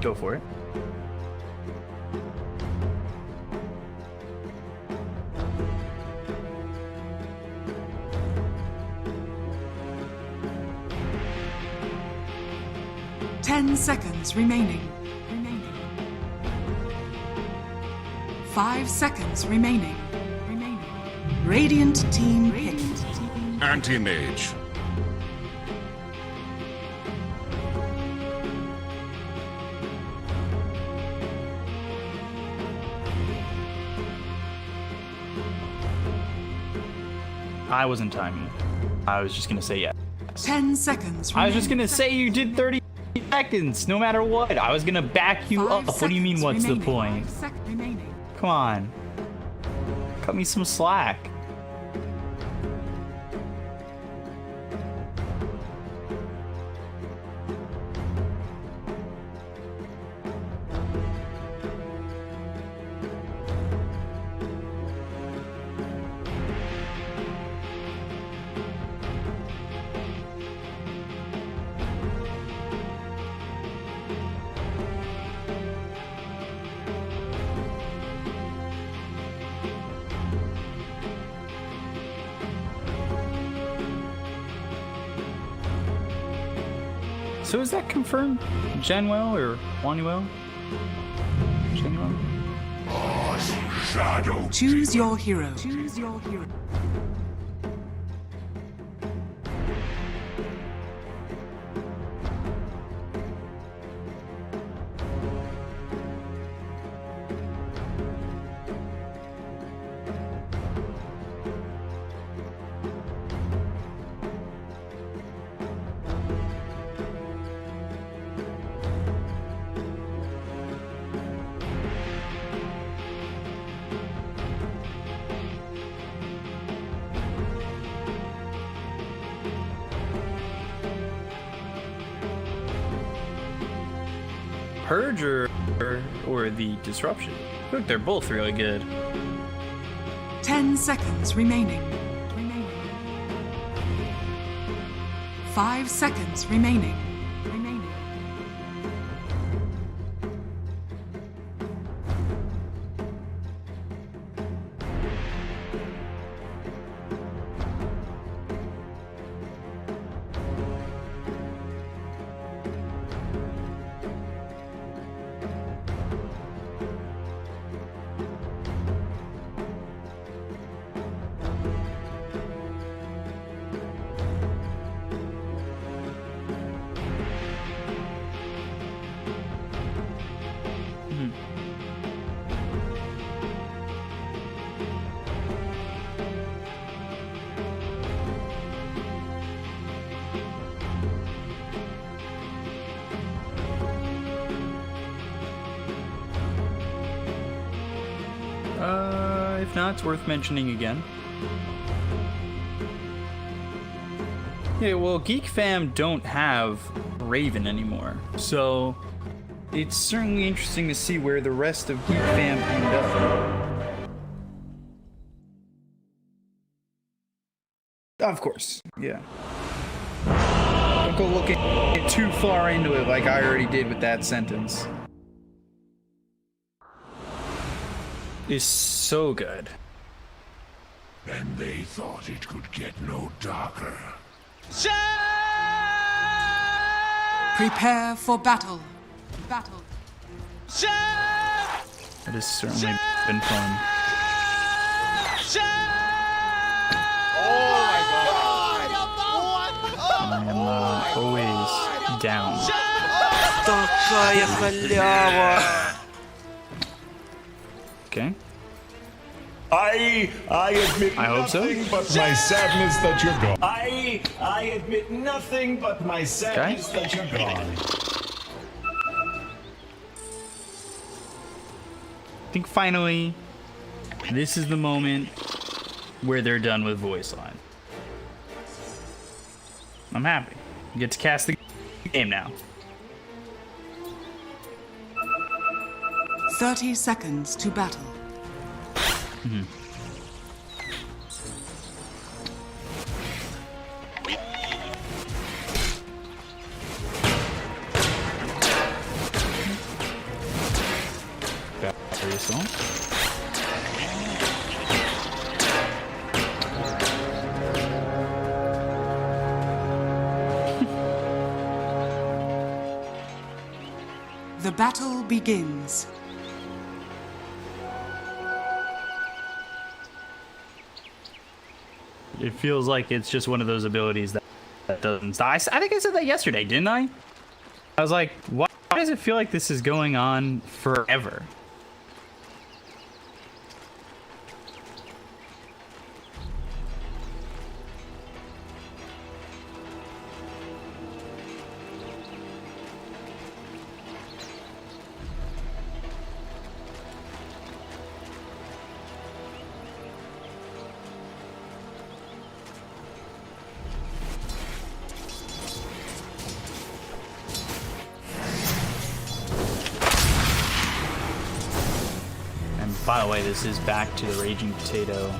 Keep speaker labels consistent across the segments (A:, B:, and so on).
A: Go for it.
B: Ten seconds remaining. 5 seconds remaining. Radiant team picked.
C: Anti-mage.
A: I wasn't timing. I was just gonna say yes.
B: 10 seconds remaining.
A: I was just gonna say you did 30 seconds, no matter what. I was gonna back you up. What do you mean, what's the point? Come on. Cut me some slack. So is that confirmed? Genwell or Wanuel? Genwell?
B: Choose your hero. Choose your hero.
A: Purge or the Disruption? Look, they're both really good.
B: 10 seconds remaining. 5 seconds remaining.
A: If not, it's worth mentioning again. Yeah, well, Geek Fam don't have Raven anymore, so it's certainly interesting to see where the rest of Geek Fam end up. Of course, yeah. Don't go looking too far into it like I already did with that sentence. Is so good.
C: And they thought it could get no darker.
B: Prepare for battle. Battle.
A: It has certainly been fun.
D: Oh my god!
A: I am always down.
D: Такая халява!
A: Okay.
E: I admit
A: I hope so.
E: nothing but my sadness that you're gone. I admit nothing but my sadness that you're gone.
A: I think finally, this is the moment where they're done with voice line. I'm happy. You get to cast the game now.
B: 30 seconds to battle.
A: assault.
B: The battle begins.
A: It feels like it's just one of those abilities that doesn't stop. I think I said that yesterday, didn't I? I was like, why does it feel like this is going on forever? By the way, this is back to the Raging Potato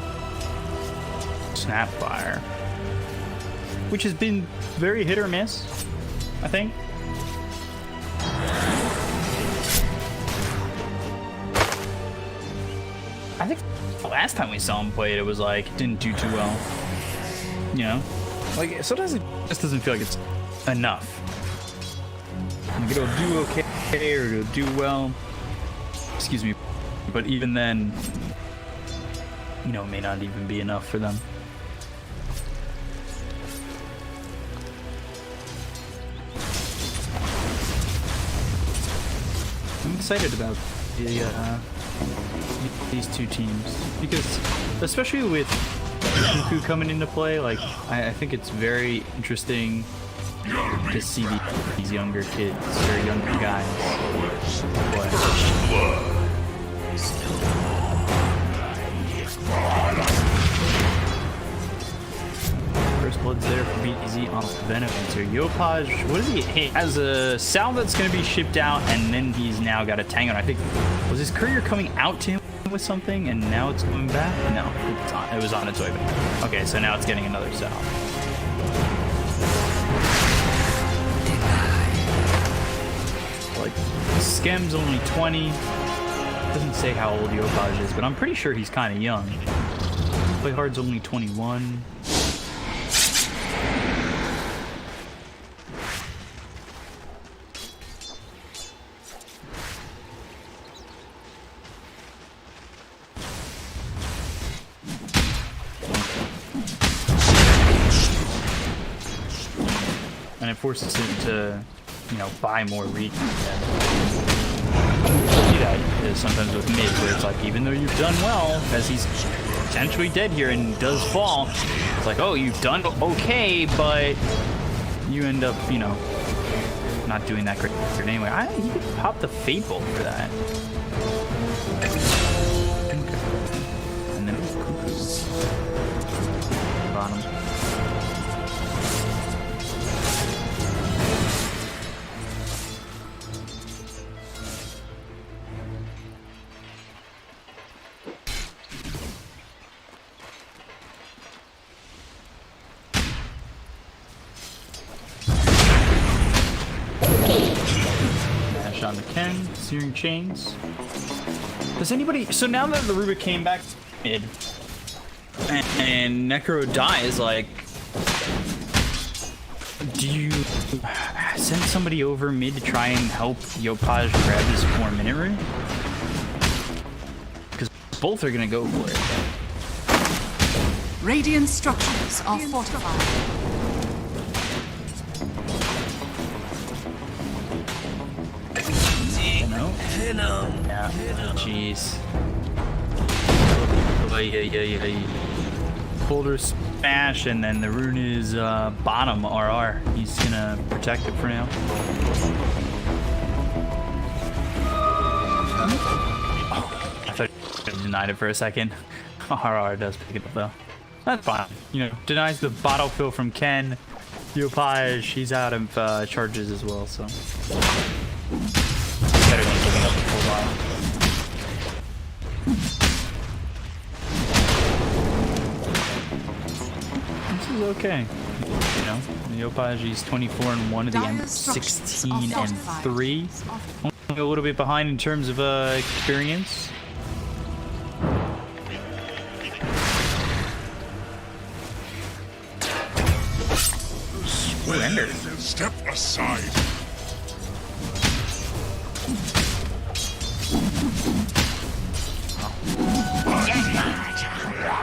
A: Snapfire, which has been very hit or miss, I think. I think the last time we saw him play it was like, it didn't do too well. You know? Like, sometimes it just doesn't feel like it's enough. Like, it'll do okay or it'll do well. Excuse me. But even then, you know, it may not even be enough for them. I'm excited about these two teams because, especially with Cuckoo coming into play, like I think it's very interesting to see these younger kids or younger guys play. First blood's there for BTZ on Venomenter. Yopaj, what is he? He has a salve that's going to be shipped out, and then he's now got a Tango. I think, was his courier coming out to him with something, and now it's going back? No, it was on its way back. Okay, so now it's getting another salve. Like, Skem's only 20. Doesn't say how old Yopaj is, but I'm pretty sure he's kind of young. Play Hard's only 21. And it forces him to, you know, buy more reach. See that sometimes with mid, where it's like, even though you've done well, as he's potentially dead here and does fall, it's like, oh, you've done okay, but you end up, you know, not doing that great anyway. He could pop the Fate Bolt for that. Okay. And then bottom. On the Ken, Searing Chains. Does anybody... So now that the Rubik came back mid, and Necro dies, like... Do you send somebody over mid to try and help Yopaj grab his 4-minute rune? Because both are gonna go for it.
B: Radiant structures are fortified.
A: Yeah, jeez. Boulder smash, and then the rune is bottom RR. He's gonna protect it for now. Oh, I thought I denied it for a second. RR does pick it up though. That's fine. You know, denies the bottle fill from Ken. Yopaj, he's out of charges as well, so. Better than giving up a full line. This is okay. You know, Yopaj, he's 24-1 at the end, 16-3. Only a little bit behind in terms of experience. Render.
C: Step aside.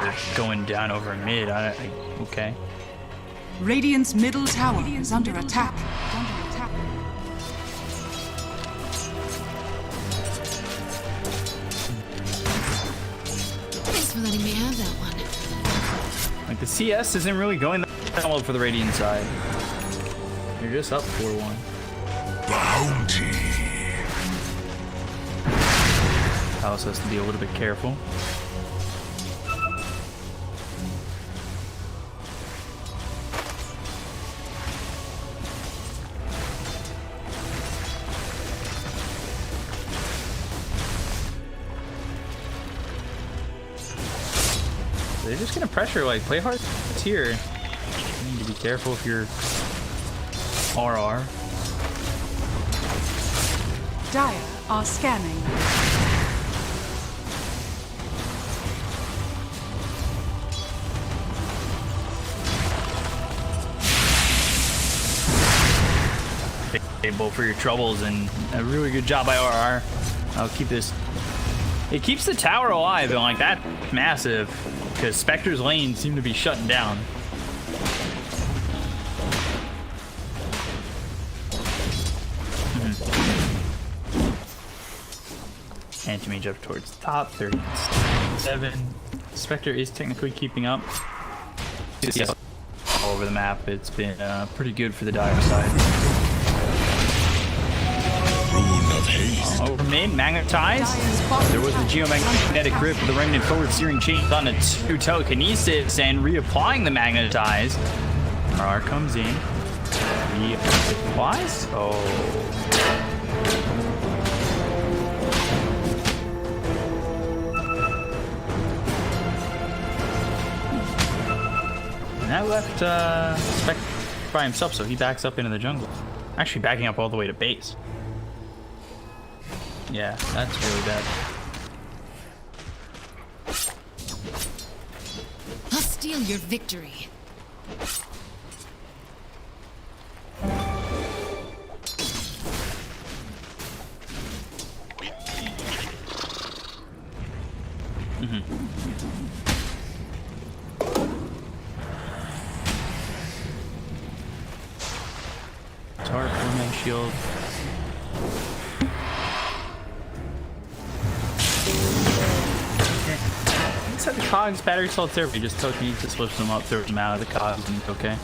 A: They're going down over mid. Okay.
B: Radiant's middle tower is under attack.
F: Thanks for letting me have that one.
A: Like the CS isn't really going that well for the Radiant side. You're just up 4-1.
C: Bounty.
A: Palace has to be a little bit careful. They're just gonna pressure, like, play hard here. You need to be careful if you're RR.
B: Dire are scanning.
A: Both for your troubles, and a really good job by RR. I'll keep this. It keeps the tower alive, and like that massive, because Spectre's lanes seem to be shutting down. Anti-mage up towards the top, 37. Spectre is technically keeping up. All over the map, it's been pretty good for the Dire side. Over mid, magnetized. There was the geomagnetic grip with the remnant forward steering change on a 2 telekinesis and reapplying the magnetized. RR comes in. Reapplies? Oh. And that left Spec by himself, so he backs up into the jungle. Actually backing up all the way to base. Yeah, that's really bad.
F: I'll steal your victory.
A: Tar, Foreman, shield. Inside the cogs, battery salt therapy. Just token to switch them up, throw them out of the cogs, and it's okay.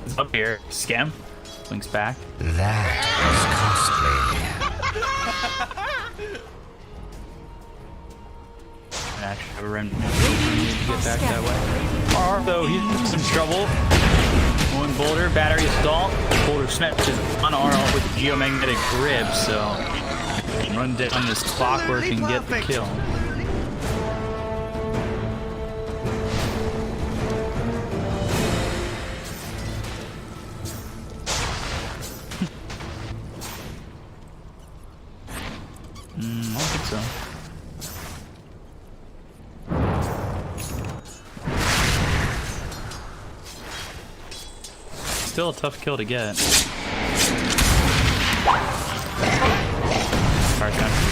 A: It's up here. Scam. Links back.
G: That was costly.
A: Actually, have a remnant to get back that way. R, though, he's in some trouble. One Boulder, battery assault. Boulder smashes on R with the geomagnetic grip, so run down this clockwork and get the kill. I don't think so. Still a tough kill to get.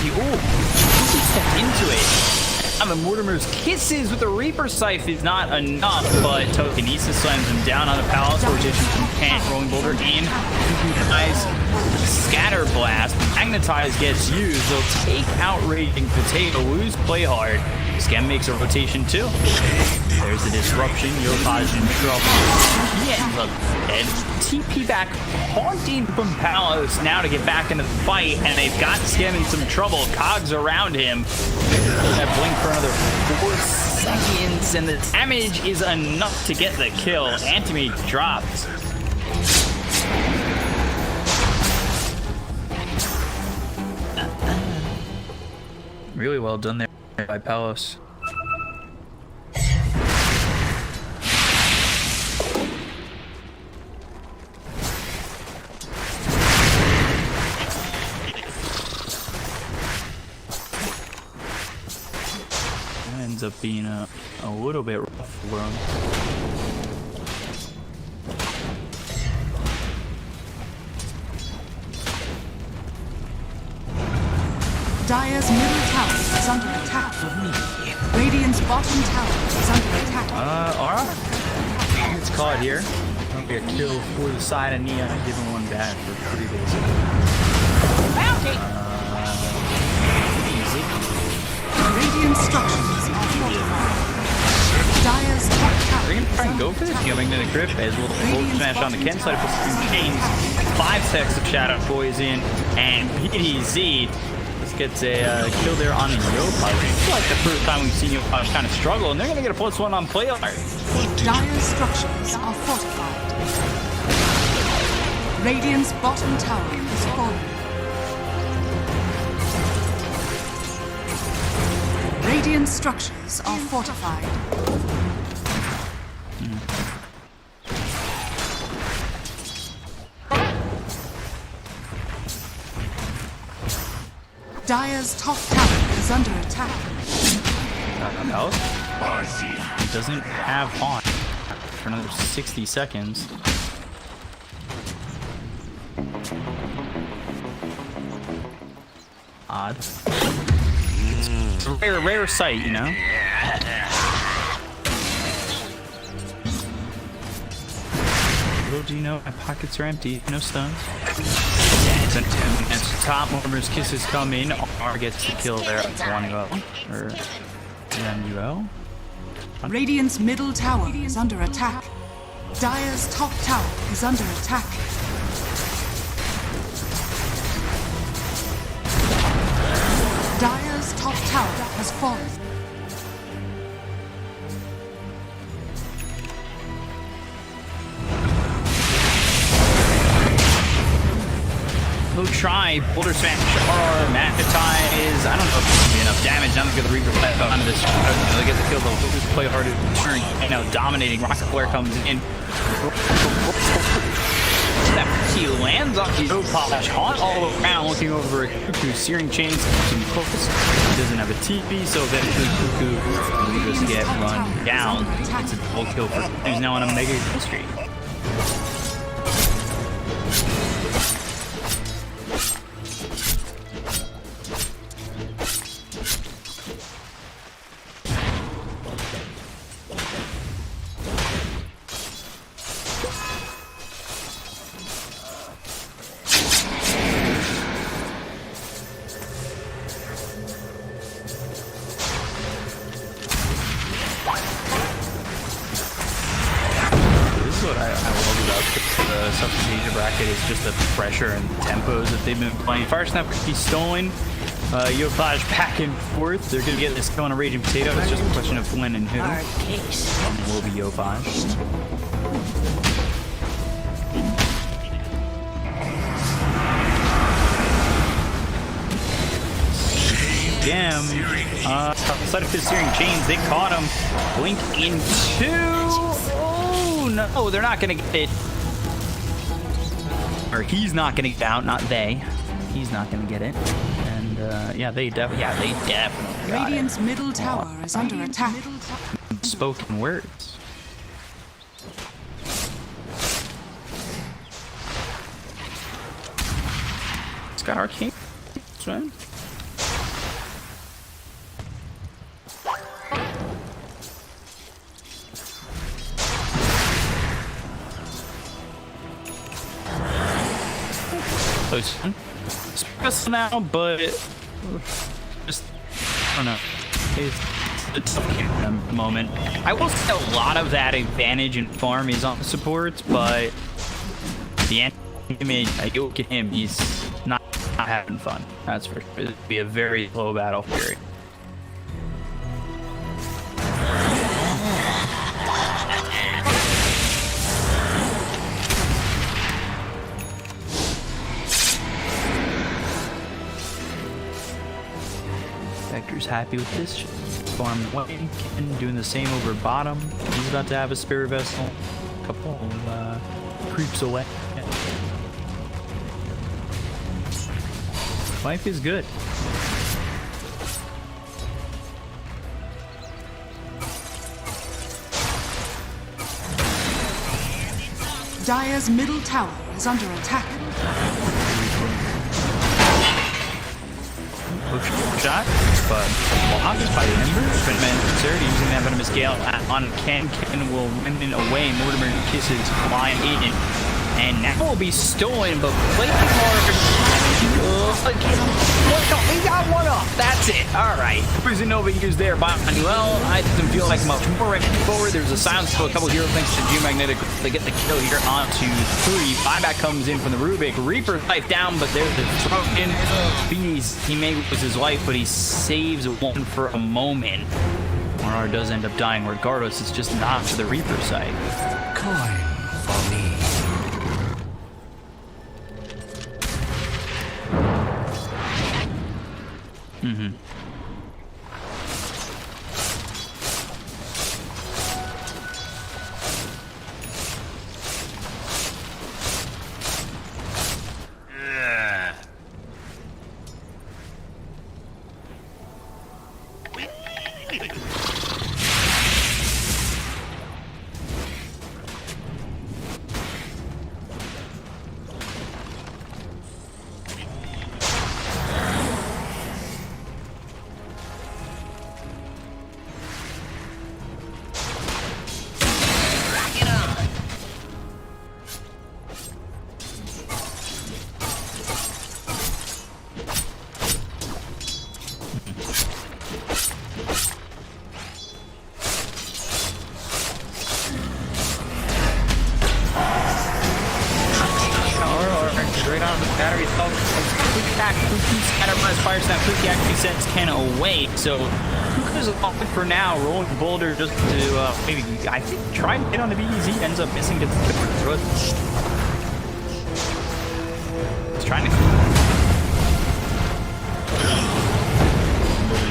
A: Ooh, he stepped into it. The Mortimer's kisses with the Reaper Scythe is not enough, but Tokenesis slams him down on the Palace. Rotation from Pant, Rolling Boulder in. Magnetize, Scatter Blast. Magnetize gets used. They'll take out Raging Potato. Lose play hard. Scam makes a rotation too. There's the disruption. Yopaj in trouble. He ends up dead. TP back, haunting from Palace now to get back into the fight, and they've got Scam in some trouble. Cogs around him. That blink for another 4 seconds, and the damage is enough to get the kill. Antimate dropped. Really well done there by Palos. Ends up being a little bit rough for him.
B: Dire's middle tower is under attack. Radiant's bottom tower is under attack.
A: Alright. It's caught here. Might be a kill for the side of Nia. Giving one back for 3 days. Easy.
B: Radiant structures are fortified. Dire's top tower.
A: They're gonna try and go for this. Coming to the crypt as well. Bolt smash on the Ken side. Puts some chains. 5 stacks of Shadow Poison and PDZ. This gets a kill there on the Yopaj. It's like the first time we've seen Yopaj kind of struggle, and they're gonna get a +1 on play art.
B: Dire's structures are fortified. Radiant's bottom tower is falling. Radiant structures are fortified. Dire's top tower is under attack.
A: Else? He doesn't have haunt for another 60 seconds. Odd. It's a rare sight, you know? Little do you know, my pockets are empty. No stones. It's top Mortimer's kisses come in. R gets the kill there. 1-0. Or UL.
B: Radiant's middle tower is under attack. Dire's top tower is under attack. Dire's top tower has fallen.
A: Who try Boulder Smash or Magnetize? I don't know if it's gonna be enough damage. I'm gonna get the Reaper play onto this. They get the kill. They'll play harder to turn. You know, dominating. Rocket Flare comes in. That he lands on the Yopaj. Haunt all around, looking over at Cuckoo. Searing Chains some close. He doesn't have a TP, so eventually Cuckoo will just get run down. It's a full kill for him. He's now on a mega kill streak. Is just the pressure and tempos that they've been playing. Fire Snap could be stolen. Yopaj back and forth. They're going to get this kill on a Raging Potato. It's just a question of when and who. And will be Yopaj. Damn. Outside of his Searing Chains, they caught him. Blink into. Oh, no. They're not going to get it. Or he's not gonna get out, not they. He's not gonna get it. And yeah, they definitely got
B: Radiant's middle tower is under attack.
A: Spoken words. It's got arcane. That's right. Close now, but just I don't know. It's a tough moment. I will say a lot of that advantage in farm is on the supports, but the enemy, you look at him, he's not having fun. That's for sure. It'd be a very slow battle period. Vector's happy with this. Farm Wayne doing the same over bottom. He's about to have a spare vessel. A couple of creeps away. Yeah. Life is good.
B: Dire's middle tower is under attack.
A: hook shot, but blocked by the Embers. Venomous using that Venomous Gale on Ken. Ken will remnant away. Mortimer kisses flying in. And now will be stolen, but playing hard. He got one off. That's it. All right. Nova used there by Manuel. I didn't feel like much more right forward. There's a silence to a couple hero thanks to Geomagnetic. They get the kill here onto 3. Buyback comes in from the Rubik. Reaper's life down, but there's the throw in. He may lose his life, but he saves one for a moment. RR does end up dying regardless. It's just not to the Reaper side.
C: Coin for me.
A: Mm-hmm. So Kuka's off for now, rolling boulder just to maybe I think try and hit on the BEZ, ends up missing the throat. He's trying to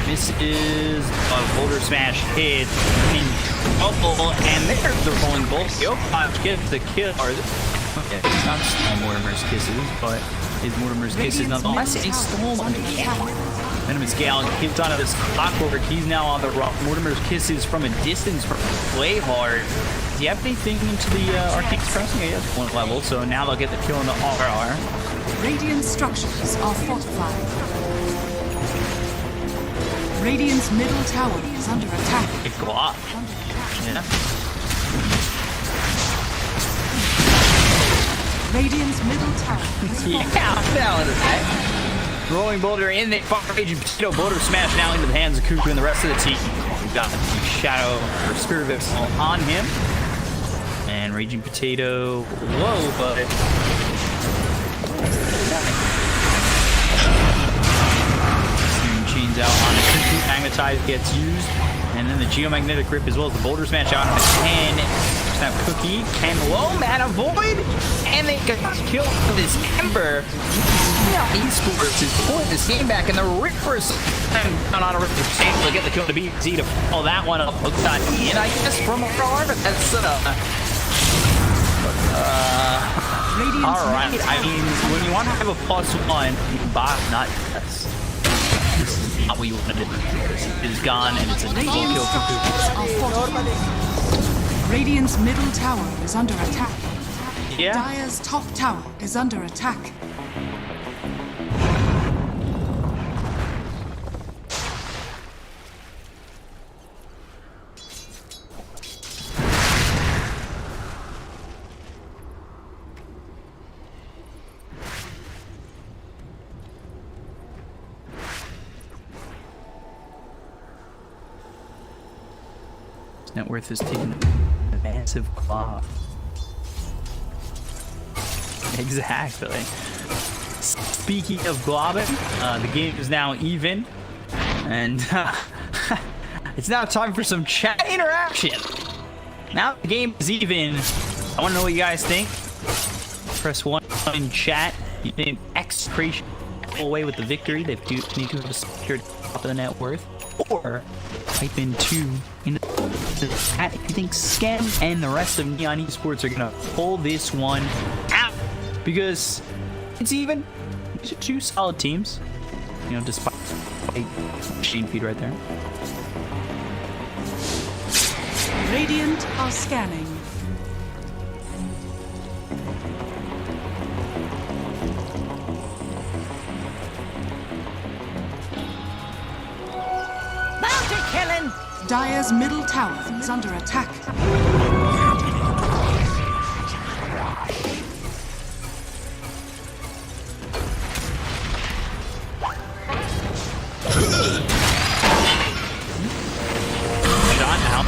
A: misses boulder smash hit in trouble, and there's the rolling bolt. Yopaj gets the kill. Okay, it's not Mortimer's kisses, but his Mortimer's kisses nonetheless. He stole on the camera. Venomous Gale hits onto this clockwork. He's now on the rock. Mortimer's kisses from a distance from play hard. Does he have anything into the Arcane Crossing? He has one level, so now they'll get the kill on the RR.
B: Radiant structures are fortified. Radiant's middle tower is under attack.
A: It go up. Yeah.
B: Radiant's middle tower is
A: Yeah, rolling boulder in the Raging Potato. Boulder smash now into the hands of Kuku and the rest of the team. We've got the Shadow or Spirit Vessel on him. And Raging Potato low, but chains out on a Kuku. Magnetize gets used. And then the Geomagnetic Grip as well as the Boulder Smash out on a 10. Snap Cookie. Can low mana void. And they get killed for this Ember. Esports is pulling this game back, and the Rippers down on a Ripper able to get the kill to BZ to follow that one up. Looks like and I guess from our that's alright. I mean, when you want to have a +1, you can buy not yes. This is not what you want to do. It is gone, and it's a full kill for
B: Radiant's middle tower is under attack.
A: Yeah.
B: Dire's top tower is under attack.
A: Net worth is taking a massive claw. Exactly. Speaking of globbing, the game is now even, and it's now time for some chat interaction. Now the game is even. I want to know what you guys think. Press 1 in chat. You think Execration pull away with the victory? They need to have a secured top of the net worth. Or type in 2 in the chat if you think Scam and the rest of Neon Esports are gonna pull this one out, because it's even. These are 2 solid teams, you know, despite machine feed right there.
B: Radiant are scanning. Dire's middle tower is under attack.
A: Shot out.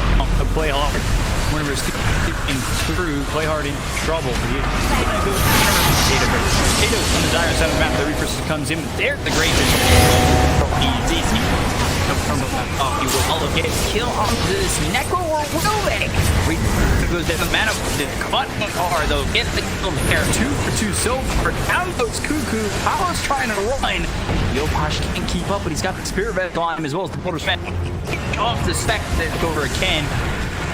A: Play hard. Whenever it's through, play hard in trouble. Potatoes on the Dire side of the map. The Reaper comes in. There's the great vision. Easy. He will all get kill on this Necro or Willowbank. Goes down the mana. Cut hard though. Get the kill there. 2 for 2 silver. Down goes Cuckoo. Paolo's trying to run. Yopash can't keep up, but he's got the Spirit Vessel on him as well as the Boulder Smash. Off the spec that over Ken.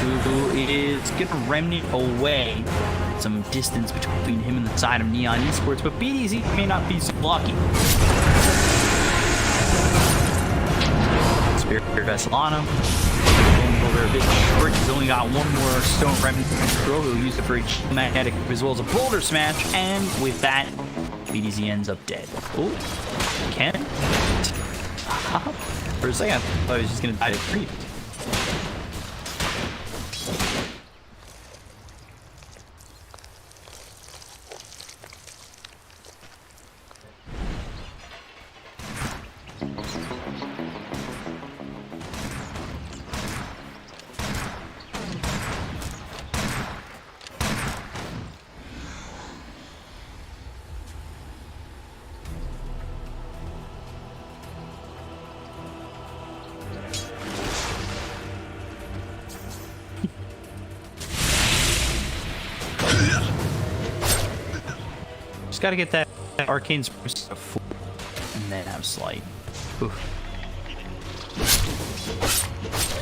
A: Who is gonna remnant away some distance between him and the side of Neon Esports, but BDZ may not be so lucky. Spirit Vessel on him. Over a bit short. He's only got one more Stone Remnant to throw. He'll use it for a magnetic as well as a Boulder Smash, and with that, BDZ ends up dead. Oh, Ken. For a second, I thought he was just gonna die to creep. Just gotta get that arcane spring to 4 and then have slight. Oof.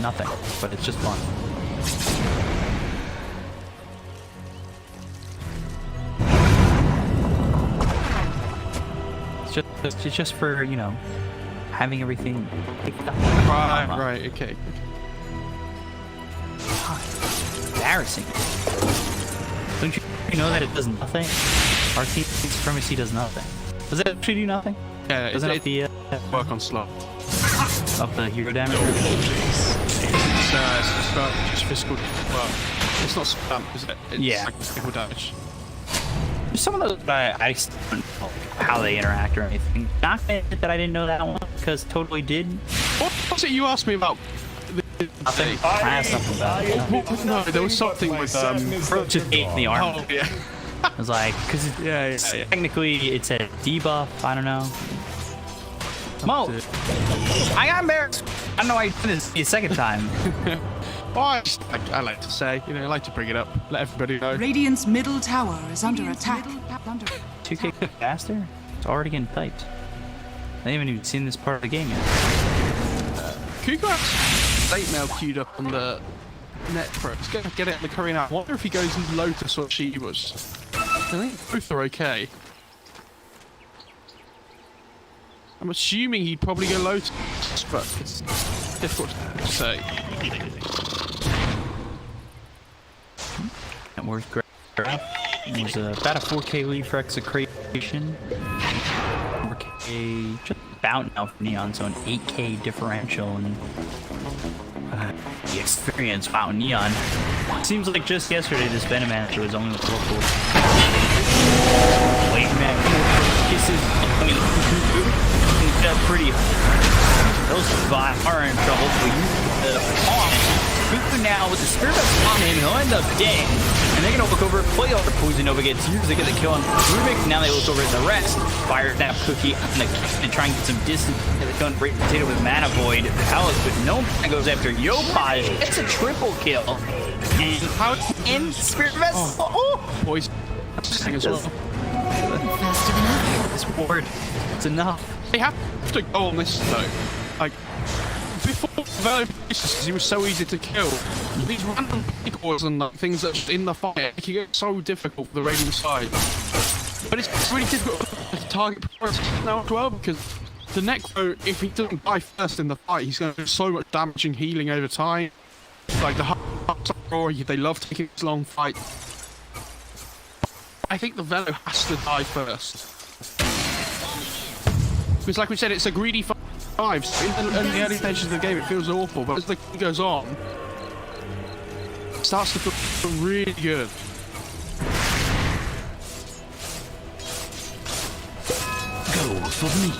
A: Nothing, but it's just fun. It's just for, you know, having everything picked up.
H: Right, okay.
A: Embarrassing. Don't you know that it does nothing? Arcane Supremacy does nothing. Does it actually do nothing?
H: Yeah,
A: doesn't it the
H: work on slot.
A: Up the hero damage?
H: It's just physical. Well, it's not spam, is it? It's like physical damage.
A: Some of those I just don't know how they interact or anything. Not that I didn't know that one because totally did.
H: What was it you asked me about?
A: Nothing. I asked something about it.
H: No, there was something with
A: just ate the arm.
H: Oh yeah.
A: I was like, because technically it's a debuff. I don't know. Mo, I got embarrassed. I don't know why you did this the second time.
H: I like to say, you know, I like to bring it up, let everybody know.
B: Radiant's middle tower is under attack.
A: 2K faster? It's already getting typed. I haven't even seen this part of the game yet.
H: Kuko has late mail queued up on the net pro. He's going to get it in the curry now. I wonder if he goes into Lotus or she was. I think both are okay. I'm assuming he'd probably go Lotus, but it's difficult to say.
A: That works great. There's about a 4K lead for Execration. 4K just about now for Neon, so an 8K differential. And the experience, wow, Neon. Seems like just yesterday this Venom manager was only with local. Wait, man. Kisses. I mean, that's pretty. Those are in trouble. Cuckoo now with the Spirit Vessel on him, he'll end up dead. And they're gonna look over, play over Poison Nova gets used, they get the kill on Rubik. Now they look over at the rest. Fire Snap Cookie and try and get some distance. They're going to break Potato with Mana Void. Palace, but no man goes after Yopaj. It's a triple kill. And how in Spirit Vessel. Oh!
H: Poison as well.
F: Faster than ever.
A: This ward. It's enough.
H: They have to go on this though. Like before Velo he was so easy to kill. These random decoys and things that in the fight make it so difficult for the Radiant side. But it's really difficult to target now as well because the Necro, if he doesn't die first in the fight, he's going to do so much damage and healing over time. Like the Rory, they love taking this long fight. I think the Velo has to die first. Because like we said, it's a greedy fight. survives. In the early stages of the game, it feels awful, but as the game goes on, it starts to feel really good.
C: Go for me.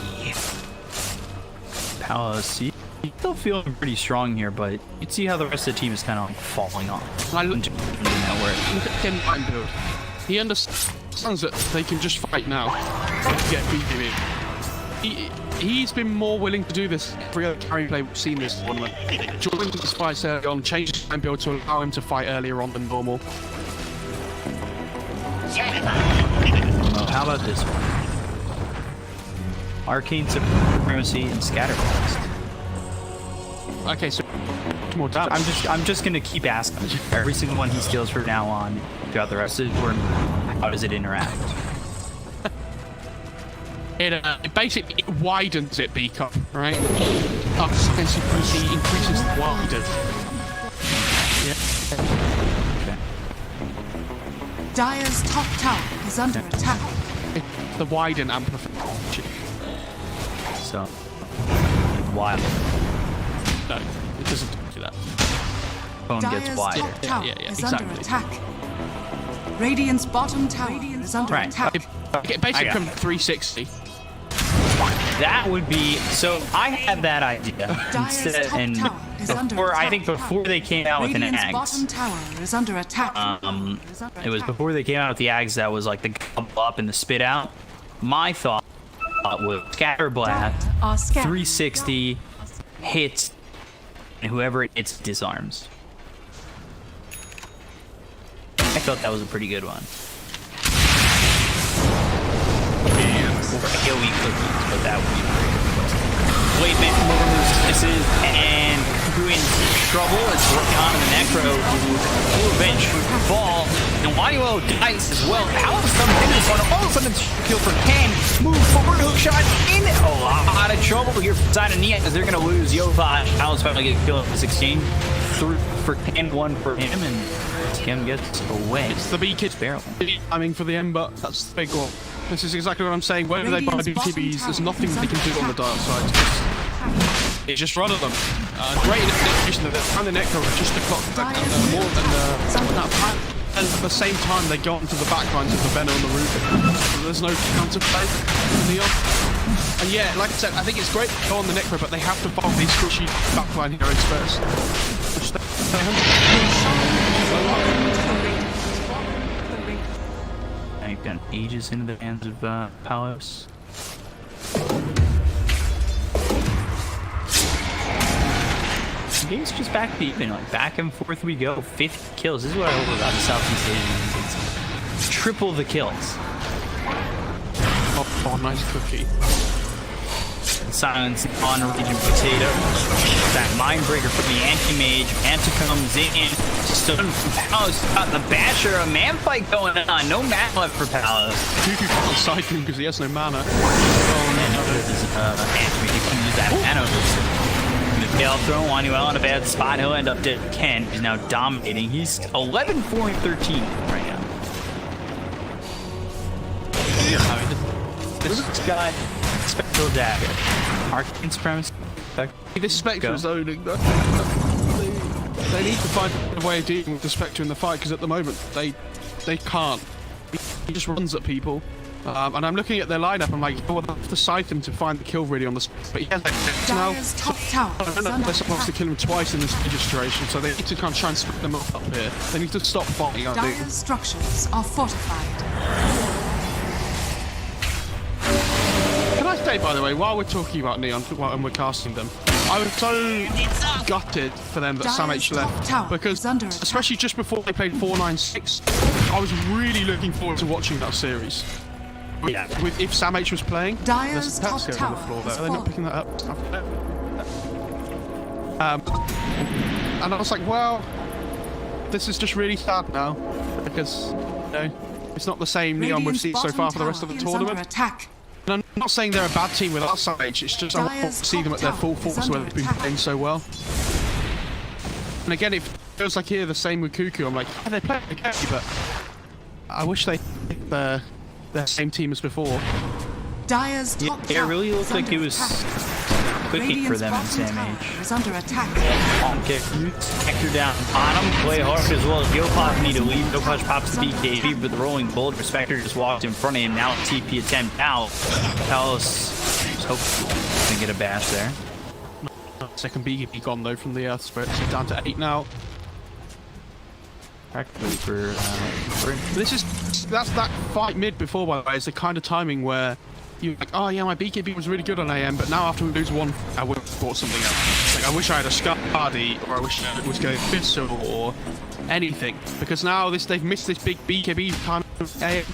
A: Palace, he's still feeling pretty strong here, but you'd see how the rest of the team is kind of like falling off.
H: And I look
A: into that
H: at Ken build. He understands that they can just fight now to get beat. He's been more willing to do this every other carry play we've seen this tournament. Joining this fight early on, change his time build to allow him to fight earlier on than normal.
A: Oh, how about this one? Arcane Supremacy and Scatterblast.
H: Okay, so more damage.
A: I'm just gonna keep asking every single one he steals from now on throughout the rest of the tournament. How does it interact?
H: It basically widens it, Beacon, right? Arcane Supremacy increases the wider.
A: Okay.
B: Dire's top tower is under attack.
H: The widen amplification.
A: So, wild.
H: No, it doesn't do that.
A: Phone gets
B: Dire's
A: wider.
B: top tower
H: yeah,
B: is
H: exactly.
B: under attack. Radiant's bottom tower is under
A: Right.
B: attack.
H: It basically comes 360.
A: That would be so. I had that idea
B: Dire's
A: instead,
B: top
A: and
B: tower is under
A: before I
B: attack.
A: think before they came out with an
B: Radiant's
A: axe,
B: bottom tower is under attack.
A: it was before they came out with the axe that was like the gobble up and the spit out. My thought was scatter blast, 360 hits, and whoever it hits disarms. I thought that was a pretty good one. AoE cookies, but that would be pretty good. Blade Man moves, misses, and Cuckoo in trouble. It's working on the Necro who eventually fall. And Wario dies as well. How is something in this one? All of a sudden, it's kill for Ken. Move forward, hook shot in. A lot of trouble here for side of Nia as they're going to lose Yofa. Al's finally get killed in this exchange. 3 for Ken, 1 for him, and Kim gets away.
H: It's the B-Kid
A: barrel.
H: Aiming for the Ember. That's the big one. This is exactly what I'm saying. Whether they buy BTBs, there's nothing they can do on the dark side. They just run at them. Great indication that they're trying to Necro just to clock back more than that. And at the same time, they got into the backlines of the Benno on the roof. So there's no counterplay for Neon. And yeah, like I said, I think it's great to go on the Necro, but they have to follow these squishy backline heroes first.
A: I've got ages into the hands of Palos. The game's just back to even, like back and forth we go. 50 kills. This is what I hope about the Southeast Asian. It's triple the kills.
H: Oh, nice cookie.
A: Silence on Region Potato. That Mindbreaker from the Anti-Mage. Manta comes in. Stun from Palos. Got the Basher. A man fight going on. No mana left for Palos.
H: Cuckoo can't cycle because he has no mana.
A: And this is Anti-Mage. He can use that mana. The tail throw. Wanuel in a bad spot. He'll end up dead. Ken is now dominating. He's 11, 4, and 13 right now. This guy, Spectral Dagger. Arcane Supremacy.
H: This Spectre is owning though. They need to find a way of dealing with the Spectre in the fight because at the moment they can't. He just runs at people. And I'm looking at their lineup. I'm like, oh, I'll have to scythe him to find the kill really on the. But he has like now.
B: Dire's top tower is under
H: They're supposed to
B: attack.
H: kill him twice in this registration, so they need to kind of try and split them up here. They need to stop fighting. I think.
B: Dire's structures are fortified.
H: Can I say, by the way, while we're talking about Neon and we're casting them, I was so gutted for them that Sam H left because, especially just before they played 496, I was really looking forward to watching that series.
A: Yeah.
H: With if Sam H was playing,
B: Dire's
H: there's a tax
B: top
H: on the floor
B: tower
H: there. Are they not picking that up? And I was like, well, this is just really sad now because you know it's not the same Neon we've seen so far for the rest of the tournament.
B: Attack.
H: And I'm not saying they're a bad team without Sam H, it's just I want to see them at their full force where they've been playing so well. And again, it feels like here the same with Cuckoo. I'm like, yeah, they're playing okay, but I wish they their same team as before.
B: Dire's top
A: It
B: tower
A: really
B: is
A: looked like
B: under
A: it was
B: attack.
A: clicking for
B: Radiant's
A: them in
B: bottom
A: Sam
B: tower
A: H.
B: is under attack.
A: Okay, Hector down bottom, play hard as well. Geopod need to leave. Geopod pops the BKB with the rolling bolt. Respector just walked in front of him. Now TP attempt out. Talos is hopefully gonna get a bash there.
H: Second BKB gone though from the Earth Spirit, so down to 8 now.
A: Practically for
H: That's that fight mid before, by the way. It's the kind of timing where you're like, oh yeah, my BKB was really good on AM, but now after we lose one, I would have bought something else. Like, I wish I had a Scardy, or I wish it was going Fissile, or anything. Because now they've missed this big BKB kind of AM,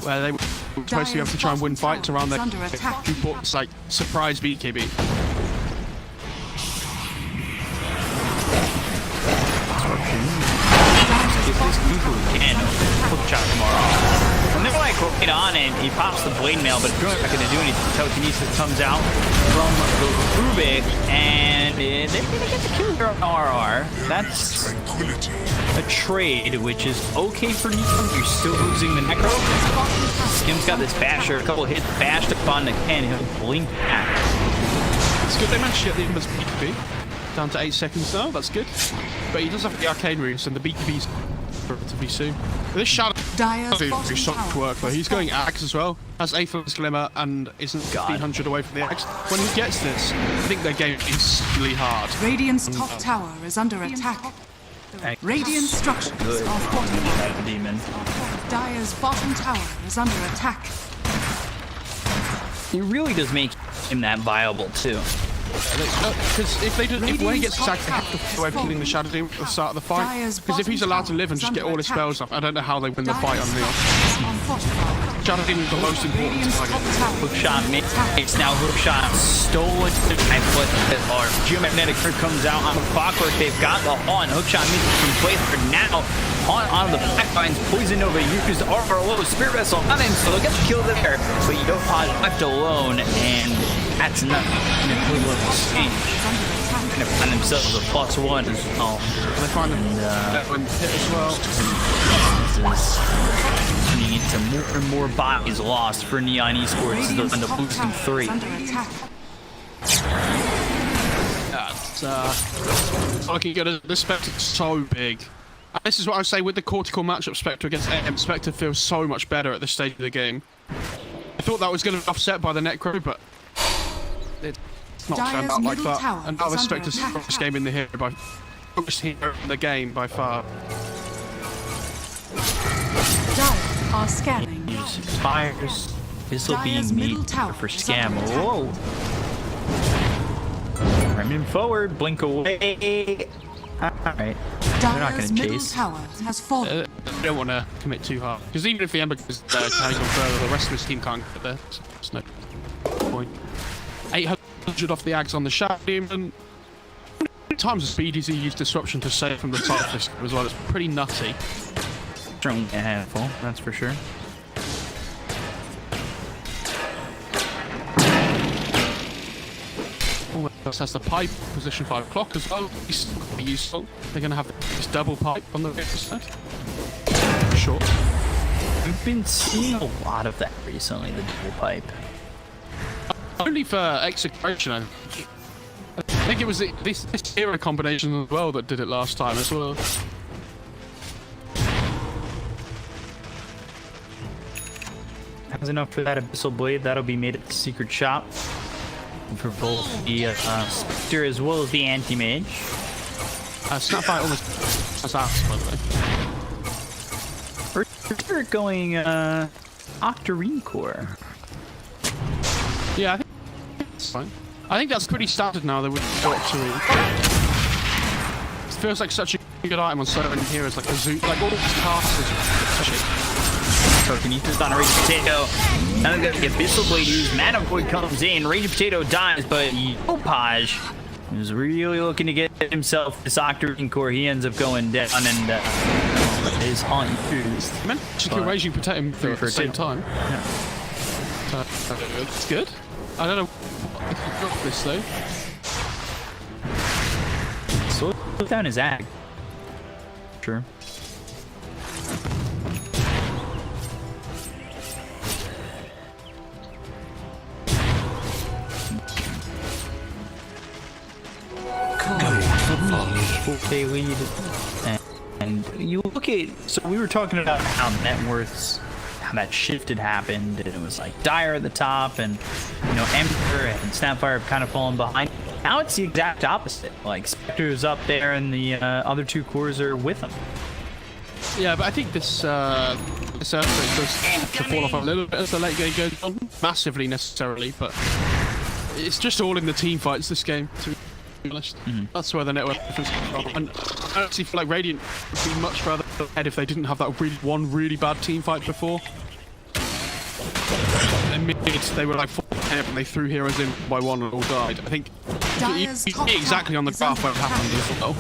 H: where they were supposed to be able to try and win fights around their who bought this, like, surprise BKB.
A: And hook shot tomorrow. And they're like right on and he pops the blade mail, but it's not going to do anything. Telekinesis comes out from the Rubik and they're going to get the kill here on RR. That's a trade, which is okay for Nico. You're still losing the Necro. Skim's got this basher, a couple hits, bashed upon the can, he'll blink back.
H: It's good they managed to get the Ember's BKB. Down to 8 seconds now, that's good. But he does have the arcane roots and the BKB's relatively soon. This Shadow is shot to work though. He's going Axe as well. Has Aether's Glimmer and isn't 1500 away from the Axe. When he gets this, I think their game is really hard.
B: Radiant's top tower is under attack. Radiant structures are fortified.
A: Demon.
B: Dire's bottom tower is under attack.
A: He really does make him that viable too.
H: Because if when he gets attacked, they have to find a way of killing the Shadow Demon at the start of the fight. Because if he's allowed to live and just get all his spells off, I don't know how they win the fight on the Shadow Demon's the most important target.
A: Hookshot makes now hookshot stolen to the template or Geomagnetic Curve comes out on the clockwork. They've got the Haunt. Hookshot misses from place for now. Haunt on the backbines, poison over used RRO Spirit Vessel on him, so they'll get the kill there. But you don't pause left alone, and that's enough in a blue level exchange. Gonna find themselves a +1 as well.
H: They find them hit as well.
A: This is turning into more and more bodies lost for Neon Esports to end up losing 3.
H: Looking good. This Spectre's so big. And this is what I say with the cortical matchup. Spectre against AM. Spectre feels so much better at this stage of the game. I thought that was going to be offset by the Necro, but it's not turned out like that. And now the Spectre's first game in the hero by first hero in the game by far.
B: Dire are scanning.
A: Use expires. This will be made for scam. Whoa! Running forward, blink away. Alright. They're not going to chase.
B: Tower has fallen.
H: They don't want to commit too hard. Because even if the Ember carries on further, the rest of his team can't get there. So there's no point. 800 off the Ags on the Shadow Demon. Times the speed he used Disruption to save from the top of this as well. It's pretty nutty.
A: Certainly a handful, that's for sure.
H: Almost has the pipe, position 5 o'clock as well. It's quite useful. They're going to have this double pipe on the other side. Sure.
A: We've been seeing a lot of that recently, the double pipe.
H: Only for Execration, I think it was this hero combination as well that did it last time as well.
A: Has enough for that Abyssal Blade. That'll be made at the secret shop. For both the Spectre as well as the Anti-Mage.
H: Snapfire almost has asked, by the way.
A: We're going Octarine Core.
H: Yeah, I think it's fine. I think that's pretty standard now, though, with Octarine. It feels like such a good item on certain heroes, like the Zoo, like all these casters.
A: Telekinesis on a Raging Potato. Now they've got the Abyssal Blade used. Mana Void comes in. Raging Potato dies, but Yopaj is really looking to get himself this Octarine Core. He ends up going down and his Haunt used.
H: I meant to kill Raging Potato at the same time.
A: Yeah.
H: So, it's good. I don't know if you got this though.
A: Slow down his ag. Sure. 4K lead. And you look at, so we were talking about how net worths, how that shift had happened, and it was like Dire at the top, and you know, Emperor and Snapfire have kind of fallen behind. Now it's the exact opposite. Like Spectre's up there, and the other two cores are with them.
H: Yeah, but I think this earthquake does to fall off a little bit as the late game goes on. Massively necessarily, but it's just all in the team fights this game, to be honest. That's where the network difference comes from. And I actually feel like Radiant would be much further ahead if they didn't have that one really bad team fight before. In mid, they were like 4 and they threw heroes in by one and all died. I think you see exactly on the graph where it happened as well.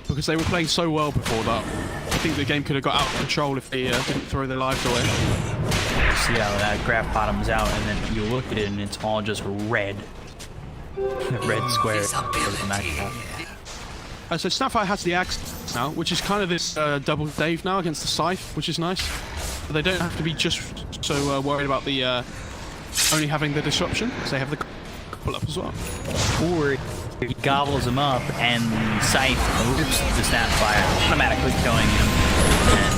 H: Because they were playing so well before that. I think the game could have got out of control if they didn't throw their lives away.
A: See how that graph bottoms out, and then you look at it and it's all just red. The red square.
H: So Snapfire has the axe now, which is kind of this double Dave now against the Scythe, which is nice. But they don't have to be just so worried about the only having the disruption, because they have the couple up as well.
A: Or he gobbles him up and Scythe moves the Snapfire, automatically killing him and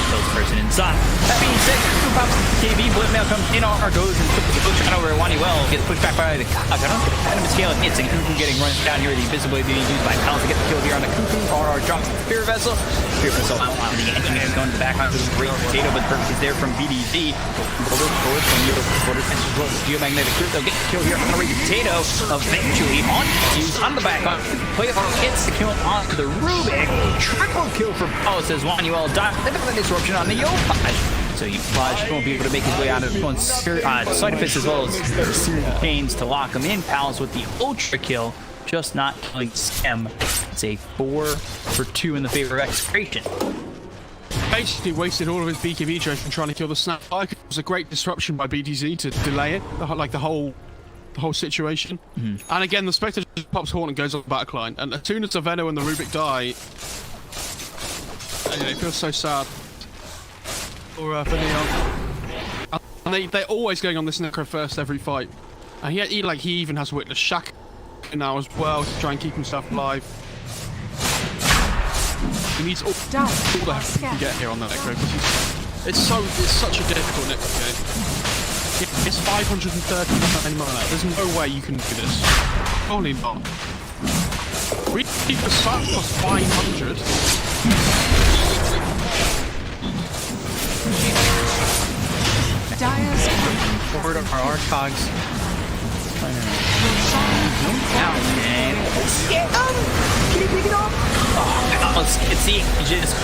A: kills the person inside. That being said, Cuckoo pops the KB, Blip Mail comes in, R goes and puts the push over Waniwell, gets pushed back by the Cog. I don't think the scale it hits, and Cuckoo getting run down here, the Invisible being used by Pals to get the kill here on the Cuckoo. RR drops the Spear Vessel. Spear Vessel out on the engineer going to the back onto the great potato, but Perfect is there from BDZ. Forward from Euro quarter fence as well as Geomagnetic Group. They'll get the kill here on the great potato. Eventually on Fuse on the back on play hits the kill onto the Rubik. Triple kill for Palace as Waniwell dies. Look at the disruption on the Yopaj. So Yopaj won't be able to make his way out of this one. Cytophis as well as Searing Pains to lock him in. Palace with the ultra kill, just not killing Stem. It's a 4 for 2 in the favor of Execration.
H: Basically wasted all of his BKB duration trying to kill the Snapfire. It was a great disruption by BDZ to delay it, like the whole situation. And again, the Spectre just pops Horn and goes on the back line. And as soon as the Veno and the Rubik die, it feels so sad for Neon. And they're always going on this Necro first every fight. And he even has Witness Shaq now as well to try and keep himself alive. He needs all the help he can get here on that Necro. It's such a difficult Necro game. It's 539 mana. There's no way you can do this. Only not. We keep the Scythe plus 500.
A: Forward of our Arcogs. Now, man. Can you pick it up? Let's see, just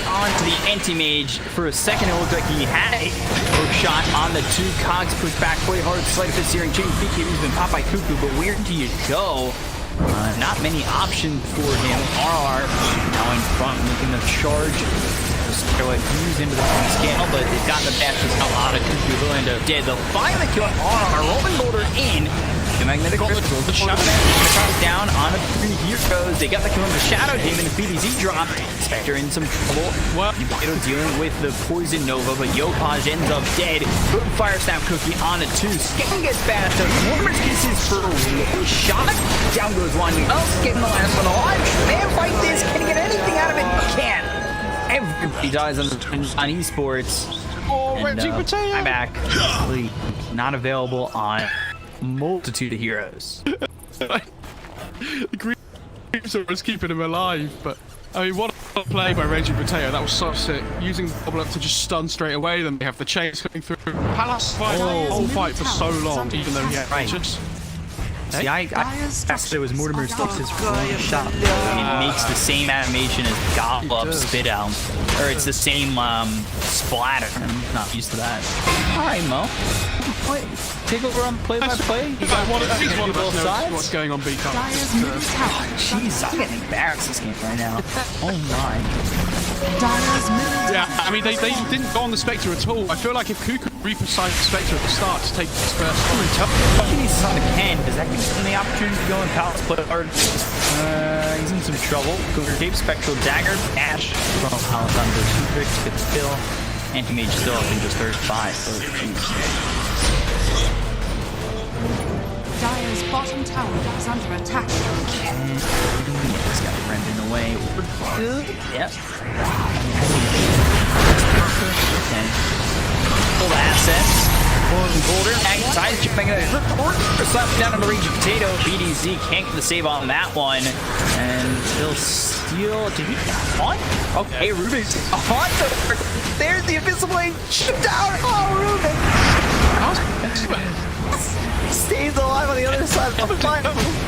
A: onto the anti-mage. For a second, it looked like he had a hook shot on the 2 cogs. Pushed back quite hard. Sleight of Fist searing chain. BKB's been popped by Cuckoo, but where do you go? Not many options for him. RR now in front, looking to charge. Fuse into the scale, but they've gotten the bastards out of Cuckoo. They'll end up dead. They'll find the kill. RR rolling boulder in. The Magnetic Crystal, the Shadow Man down on a 3 heroes. They got the kill on the Shadow Demon. The BDZ drop. Spectre in some trouble. Potato dealing with the Poison Nova, but Yopaj ends up dead. Good Fire Snap Cookie on a 2. Skin gets bashed up. Warmer's Kisses for 1 shot. Down goes one. Getting the last one alive. Man, fight this. Can he get anything out of it? Can't. Everybody dies on esports. And, I'm back. Really not available on multitude of heroes.
H: The Green was keeping him alive, but I mean, what a play by Raging Potato. That was so sick. Using the double up to just stun straight away. Then they have the chains coming through. Palace fight the whole fight for so long, even though he had just.
A: See, I actually it was Mortimer's his one shot. It makes the same animation as Gobble Up Spit Out. Or it's the same splatter. I'm not used to that. Alright, Mo. Take over on play-by-play.
H: He's one of both sides. What's going on, BK?
A: Jeez, I'm getting embarrassed this game right now. Oh my.
H: Yeah, I mean, they didn't go on the Spectre at all. I feel like if Cuckoo repositioned the Spectre at the start to take this first one.
A: He's on the can. Does that give him the opportunity to go and Palace play hard? He's in some trouble. Cougar Cape, Spectral Dagger, Ash from Palace on the 2 tricks, get the kill. Anti-Mage still up in just 35. So,
B: Dire's bottom tower is under attack.
A: It's got Brendan away. Yep. Okay. Full assets. Boulder, ties jumping in slapped down in the range of potato. BDZ can't get the save on that one. And he'll steal. Did he on? Okay, Ruben's on. There's the invisible blade. Shoot down. Oh, Ruben. Stays alive on the other side of the fight.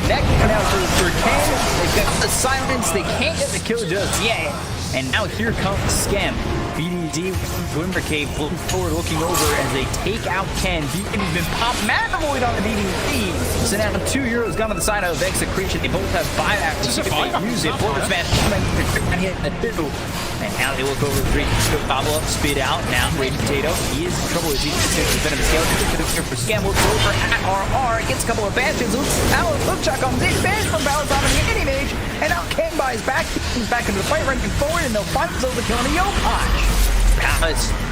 A: That came out for Ken. They've got the silence. They can't get the kill just yet. And now here comes Scam. BDD with Glimmer Cave looking forward, looking over as they take out Ken. BDD's been popped Manavoid on the BDD. So now 2 heroes gone to the side of Execration. They both have buybacks. If they use it, Border Smash and hit a two. And now they look over the three. Gobble up, spit out. Now Raging Potato. He is in trouble as he's a bit of a scale. Here for Scam. Looks over at RR. Gets a couple of bastions. Palace hook shot comes in. Bash from Palace on the mini mage. And now Ken buys back. He's back into the fight, running forward, and they'll find themselves killing the Yopaj.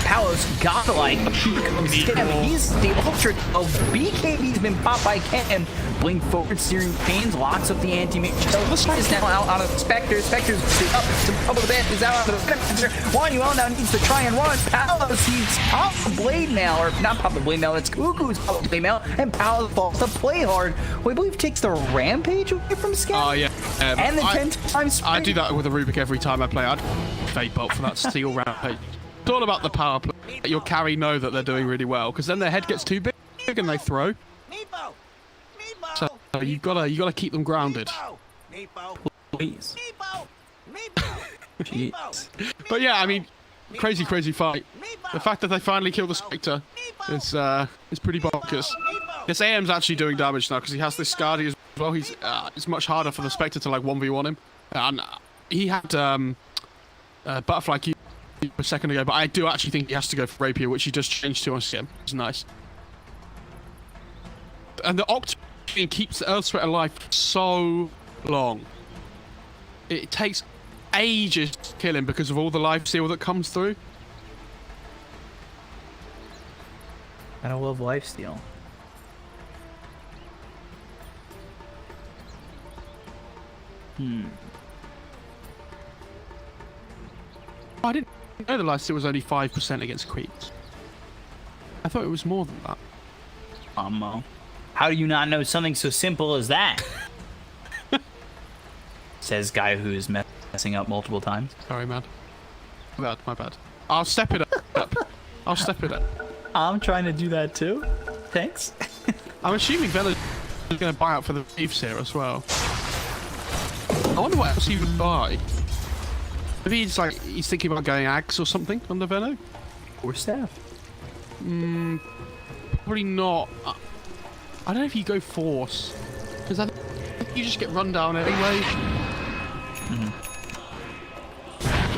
A: Palos godlike. He's stable. Oh, BKB's been popped by Ken. Blink forward, steering pains, locks up the anti-mage. This is now out on a Spectre. Spectre's up to trouble the bit. Is out on the Wanuel now needs to try and run. Palos, he's popped the blade mail, or not popped the blade mail, it's Cuckoo's popped the blade mail, and Palos falls to play hard. Who I believe takes the rampage away from Scam.
H: Oh, yeah.
A: And the 10 times
H: I do that with a Rubik every time I play. I'd fade bolt for that steel rampage. It's all about the power play. Let your carry know that they're doing really well, because then their head gets too big and they throw. So you gotta keep them grounded.
A: Please. Jeez.
H: But yeah, I mean, crazy fight. The fact that they finally killed the Spectre is pretty bonkers. This AM's actually doing damage now because he has this Scardy as well. It's much harder for the Spectre to like 1v1 him. And he had Butterfly Q a second ago, but I do actually think he has to go for Rapier, which he just changed to on Scam. It's nice. And the Octane keeps the Earth Sweat alive so long. It takes ages to kill him because of all the life steal that comes through.
A: I don't love lifesteal.
H: I didn't know the lifesteal was only 5% against creeps. I thought it was more than that.
A: How do you not know something so simple as that? Says guy who is messing up multiple times.
H: Sorry, man. My bad. I'll step it up. I'll step it up.
A: I'm trying to do that too. Thanks.
H: I'm assuming Vela's going to buy out for the Reeves here as well. I wonder what else he would buy. Maybe he's thinking about going Axe or something on the Velo?
A: Or staff.
H: Probably not. I don't know if you go Force. Because I think you just get run down anyway.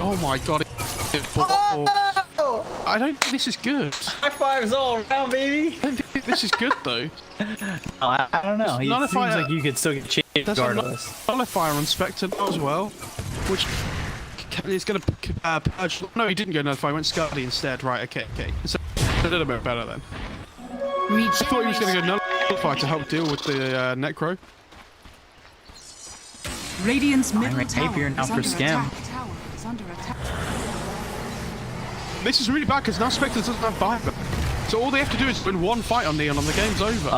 H: Oh my god. I don't think this is good.
A: High fives all around, baby.
H: I don't think this is good though.
A: I don't know. It seems like you could still get changed regardless.
H: Nullifier on Spectre now as well, which is going to purge. No, he didn't go Nullifier. He went Scardy instead. Right? Okay. So a little bit better then. I thought he was going to go Nullifier to help deal with the Necro.
B: Radiant's middle
A: Rapier now for Scam.
H: This is really bad because now Spectre doesn't have buyback. So all they have to do is win one fight on Neon and the game's over.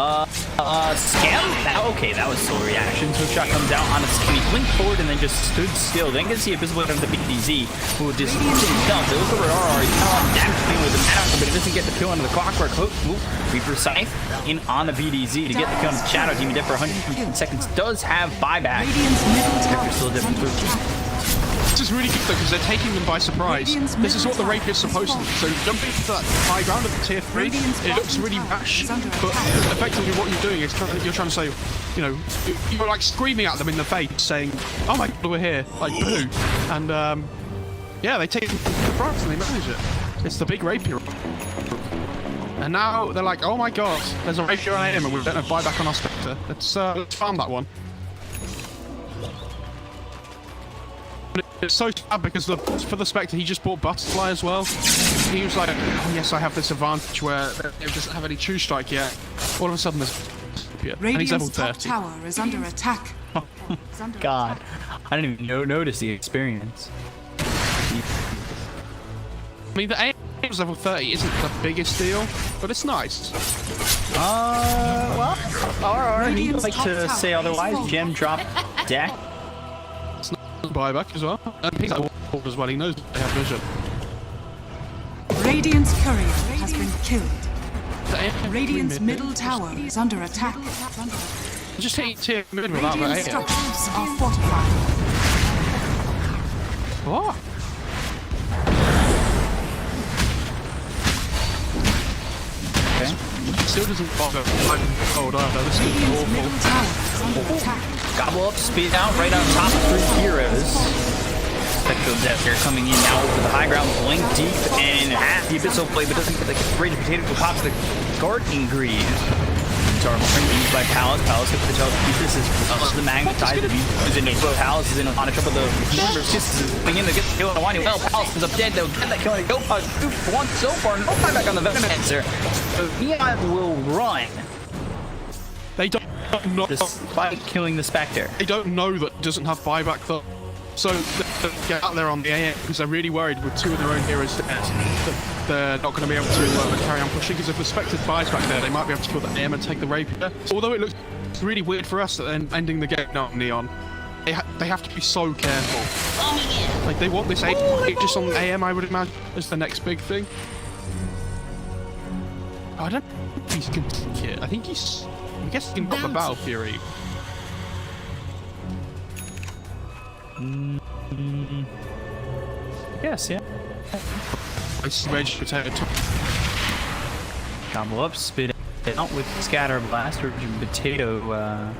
A: Scam? Okay, that was slow reaction. So shot comes out on a skinny blink forward and then just stood still. Then gets the invisible on the BDZ, who will just himself. They look over RR. He's kind of on damage with the matter, but he doesn't get the kill under the clockwork. Reaper Scythe in on the BDZ to get the kill on the Shadow Demon dead for 115 seconds. Does have buyback. Still different.
H: This is really good though because they're taking them by surprise. This is what the Rapier is supposed to do. So jumping to that high ground at the tier 3, it looks really rash, but effectively what you're doing is you're trying to say, you know, you're like screaming at them in the face saying, oh my god, we're here, like boo. And yeah, they take them by surprise and they manage it. It's the big Rapier. And now they're like, oh my god, there's a Rapier on him and we don't have buyback on our Spectre. Let's farm that one. It's so sad because for the Spectre, he just bought Butterfly as well. He was like, oh yes, I have this advantage where they don't have any True Strike yet. All of a sudden, there's rapier. And he's level
B: Radiant's top
H: 30.
B: tower is under attack.
A: God, I didn't even notice the experience.
H: I mean, the AM's level 30 isn't the biggest deal, but it's nice.
A: Well, or he'd
B: Radiant's
A: like
B: top
A: to
B: tower
A: say
B: is
A: otherwise.
B: full.
A: Gem drop deck.
H: It's not a buyback as well. And he's level 4 as well, he knows they have vision.
B: Radiant's courier has been killed.
H: The AM
B: Radiant's middle tower is under attack.
H: Just hit tier mid without the
B: Radiant
H: AM.
B: structures are fortified.
H: What?
A: Okay.
H: Still doesn't bother. Oh, no, this is
B: Radiant's
H: awful.
B: middle tower is under attack.
A: Gobble up, spit out, right on top of 3 heroes. Spectral Death here coming in now over the high ground, blink deep, and half the Abyssal Blade, but doesn't get the raging potato who pops the Guardian Greed. Terrible thing used by Palace. Palace hit the telekinesis as well as the magnetize. Is in Palace is in on a couple of the resistance coming in to get the kill on Wani. Well, Palace is up dead though. Get that kill on Go Pug. 2 for 1 so far. No buyback on the Venomancer. So Neon will run
H: They don't know.
A: despite killing the Spectre.
H: They don't know that it doesn't have buyback though. So they get out there on the AM because they're really worried with 2 of their own heroes dead that they're not going to be able to carry on pushing, because if the Spectre buys back there, they might be able to kill the AM and take the rapier. Although it looks really weird for us that they're ending the game now on Neon. They have to be so careful. Like, they want this just on the AM, I would imagine, as the next big thing. I don't think he's going to take it. I think he's... I guess he can got the Battle Fury.
A: Yes, yeah.
H: It's rage potato.
A: Combo up, spit it out with Scatter Blast or Potato.
H: I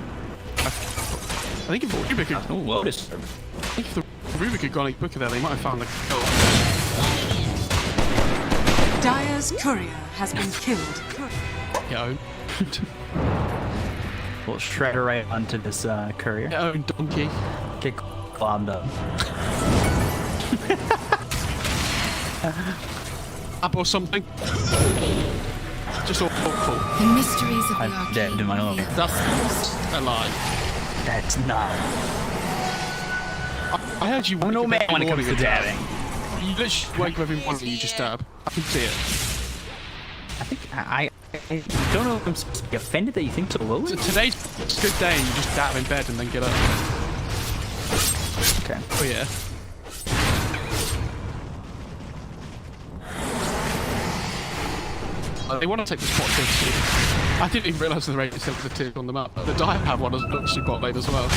H: think if Rubik had,
A: Oh, Lotus.
H: I think if the Rubik had gone any quicker there, they might have found the kill.
B: Dire's courier has been killed.
H: Get owned.
A: We'll shredder right onto this courier.
H: Get owned, donkey.
A: Get globbed up.
H: Up or something. Just awful.
F: The mysteries of the
A: I'm
F: arcane.
A: dead to my own.
H: That's a lie.
A: That's not.
H: I heard you.
A: I'm no man when it comes to dabbing.
H: You literally wake up every morning and you just dab. I can see it.
A: I think I don't know if I'm supposed to be offended that you think so lowly.
H: So today's a good day and you just dab in bed and then get up.
A: Okay.
H: Oh yeah. They want to take the spot to I didn't even realise the rate itself was a tick on the map. The Dire have one as actually bot lane as well.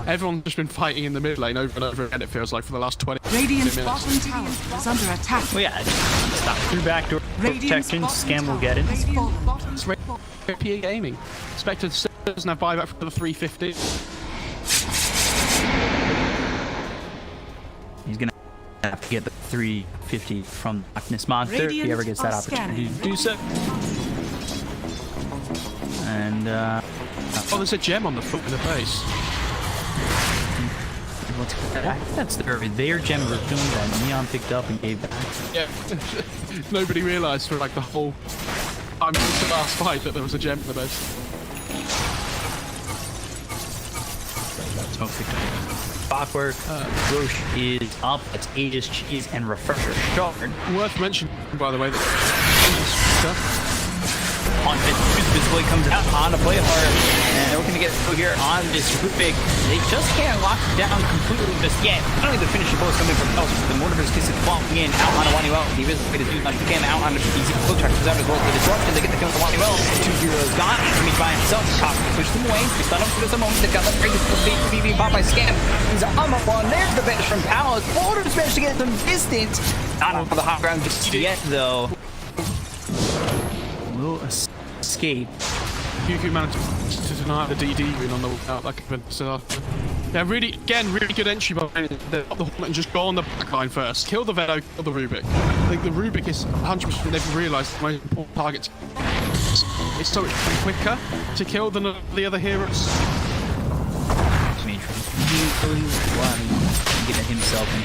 H: Everyone's just been fighting in the mid lane over and over again, it feels like, for the last 20
B: Radiant's
H: minutes.
B: bottom tower is under attack.
A: Well, yeah. Stop through backdoor
B: Radiant's
A: protection.
B: bottom
A: Scam will
B: tower
A: get it.
B: has fallen.
H: It's rapier gaming. Spectre doesn't have buyback for the 350.
A: He's gonna have to get the 350 from Darkness Monster if he ever gets that
B: Radiant are
A: opportunity to do so. And
H: Oh, there's a gem on the foot in the base.
A: that's their gem originally that Neon picked up and gave back.
H: Yeah. Nobody realised for like the whole time since the last fight that there was a gem in the base.
A: Smoke picked up. Clockwork, Roche is up. It's Aegis, Cheese, and Refresher Shard.
H: Worth mentioning, by the way, that
A: On this boy comes out on to play hard, and we're gonna get through here on this Rubik. They just can't lock it down completely just yet. Not only the finishing blows coming from Pels, but the Mortimer's Kiss is falling in out on a Wani-Well. He is the way to do not again out on the easy book track comes out as well. The disruption, they get the kill on Wani-Well. 2 heroes gone. He's by himself. Cock push them away. He's done up for just a moment. They've got the break. BB pop by Scam. He's on the one. There's the bench from Palace. Mortimer's managed to get some distance. Not on the hot ground just yet, though. Will escape.
H: Yuku managed to deny the DD win on the out like so. Yeah, really good entry by the Hornet and just go on the backline first. Kill the Vedo, kill the Rubik. I think the Rubik is 100% they've realised the most important target. It's so much quicker to kill than the other heroes.
A: Get himself in.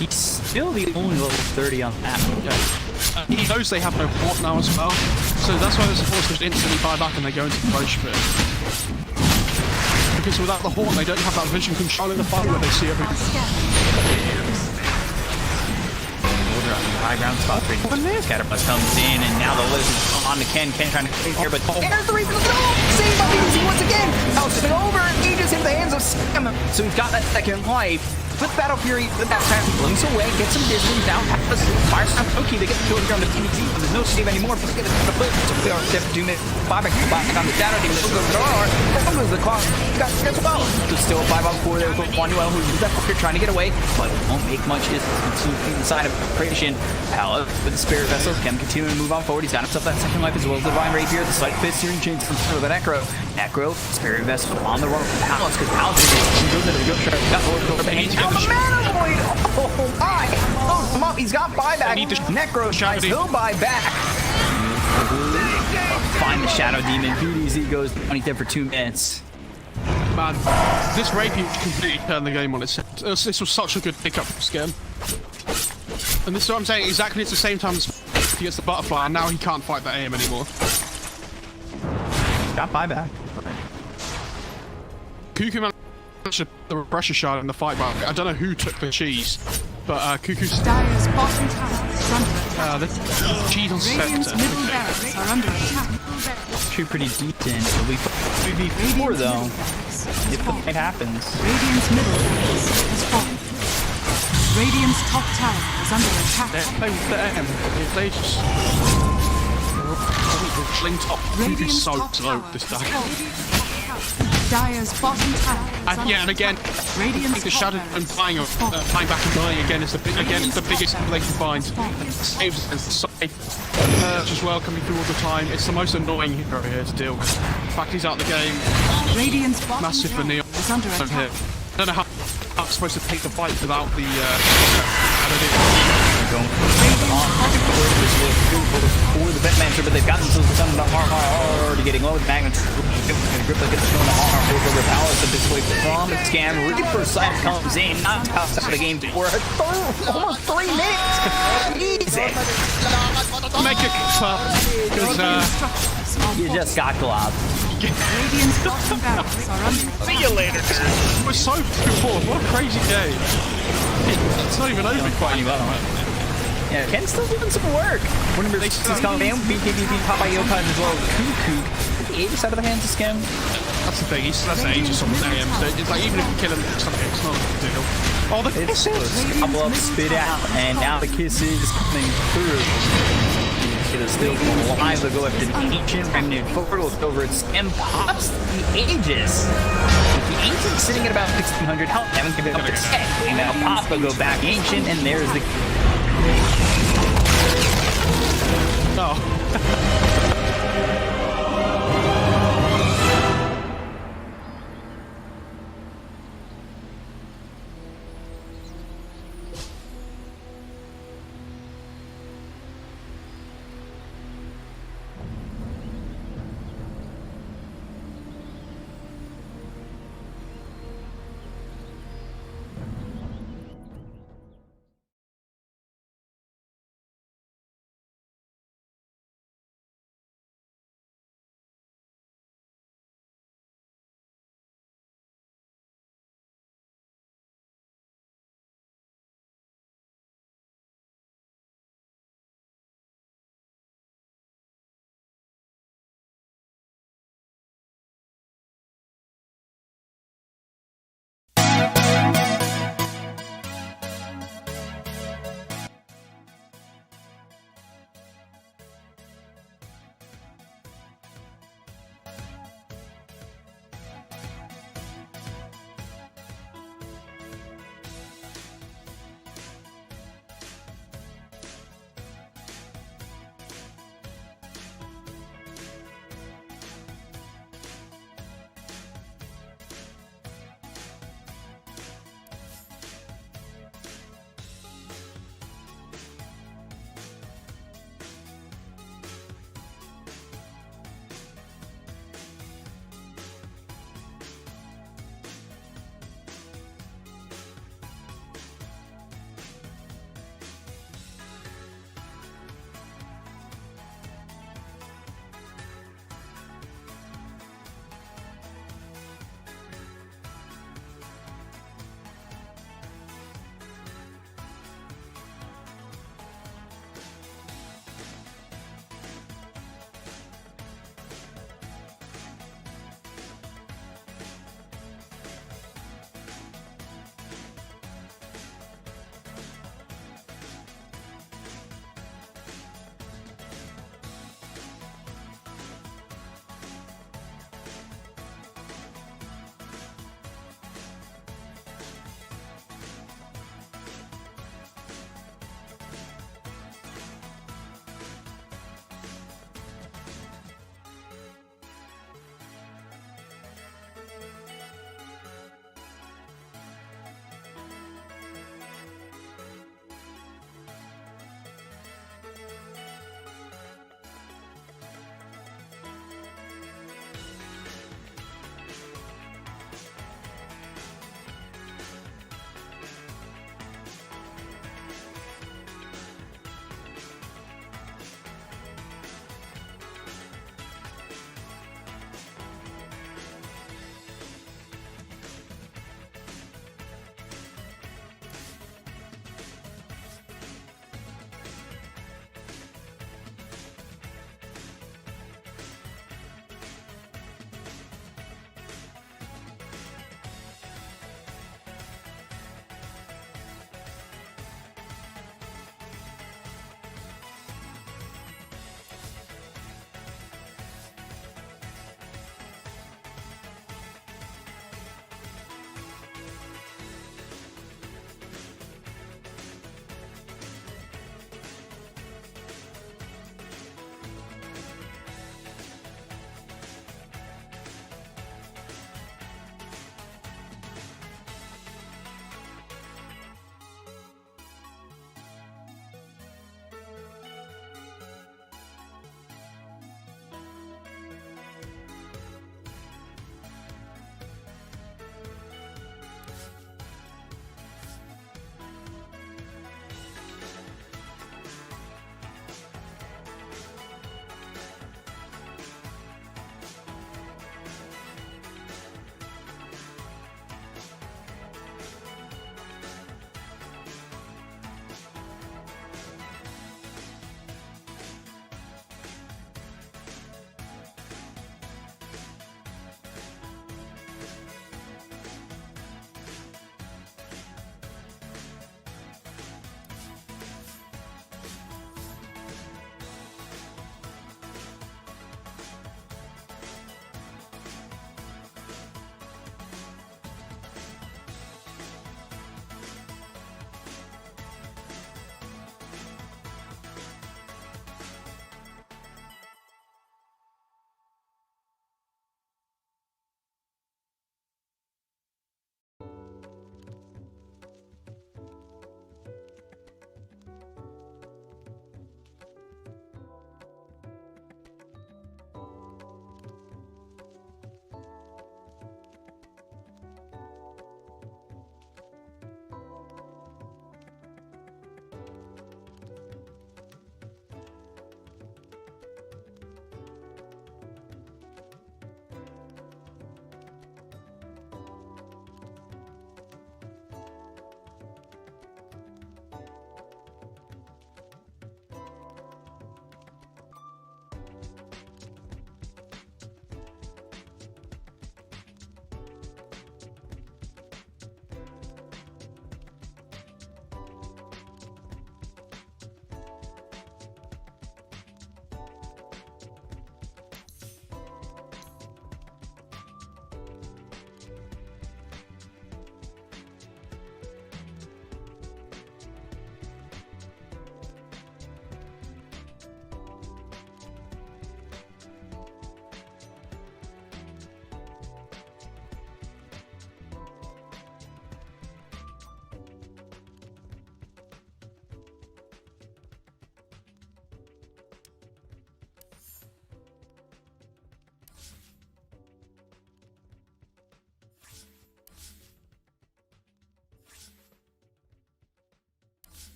A: He's still the only level 30 on the map.
H: Yeah. He knows they have no port now as well, so that's why the supports just instantly buy back and they go into push bit. Because without the Haunt, they don't have that vision control in the fight where they see everything.
A: Order on the high ground spot. Scatterbus comes in, and now the Liz is on to Ken. Ken trying to clear here, but
I: There's the reason to go! Saved by BO3 once again! Houses it over, engages into the hands of Sam. So he's got that second life. With Battle Fury, with that time, blinks away, gets some distance, now has Firestorm Toki, they get the kill here on the PvZ, but there's no save anymore, but get it to the flip, so they are step 2 minutes, back on the Shadow Demon, it'll go to Dar, the clock, got as well. There's still a 5-on-4 there with Manuel, who's that fucker trying to get away, but won't make much distance inside of Creation. Pala with the Spirit Vessel, Kem continuing to move on forward, he's got himself that second life as well as the Divine Rapier, the Slight Fist, Searing Chains from the Necro, Spirit Vessel on the run from Palace, because Palace goes into the Ghost Shark, got the Lord of the Mana Void! Oh my! Close him up, he's got buyback. Necro tries, he'll buy back. Find the Shadow Demon. BDZ goes 20 there for 2 minutes.
H: Man, this Rapier completely turned the game on its head. This was such a good pickup for Skem. And this is what I'm saying, exactly at the same time as he gets the Butterfly, and now he can't fight that AM anymore.
A: Got buyback.
H: Cuckoo man. The pressure shard in the fight, but I don't know who took the cheese, but Cuckoo's
B: Dire's bottom tower is under attack.
H: the cheese on
B: Radiant's
H: Scepter.
B: middle barracks are under attack.
A: True, pretty decent. We 3v4 though. If the fight happens.
B: Radiant's middle barracks has fallen. Radiant's top tower is under attack.
H: They with the AM. If they just fling top. Cuckoo's so slow this day.
B: Dire's bottom tower is under
H: Yeah, and again,
B: Radiant's
H: the Shadow and flying back and dying again is the biggest they can find. Saves as the side as well coming through all the time. It's the most annoying hero here to deal with. In fact, he's out the game.
B: Radiant's bottom
H: Massive for
B: tower
H: Neil.
B: is under
H: Over here.
B: attack.
H: I don't know how I'm supposed to take the fight without the.
A: For the Betmancer, but they've got themselves some already getting low with magnitude. Grip like it's going to over Palace a bit away from its scam. Reaper Sight comes in, not out of the game for almost 3 minutes. Easy.
H: Make it tough, because
A: You just got globbed.
B: Radiant's bottom barracks are under attack.
H: see you later. We're so before. What a crazy game. It's not even over quite yet.
A: Yeah, Ken's still doing some work. Remember, he's coming in, BKBB, Popeye Yokai as well. Cuckoo. 80 out of the hands of Skem.
H: That's the thing. That's the ages on the AM. So it's like even if you kill him, it's not a big deal. Oh, the kisses!
A: Couple up, spit out, and now the kiss is coming through. It is still alive. They'll go after the Ancient Remnant forward. Look over its Skem pops the Aegis. The Ancient sitting at about 1600 health. Haven't given up its head. And now Pop will go back Ancient, and there's the.
H: Oh.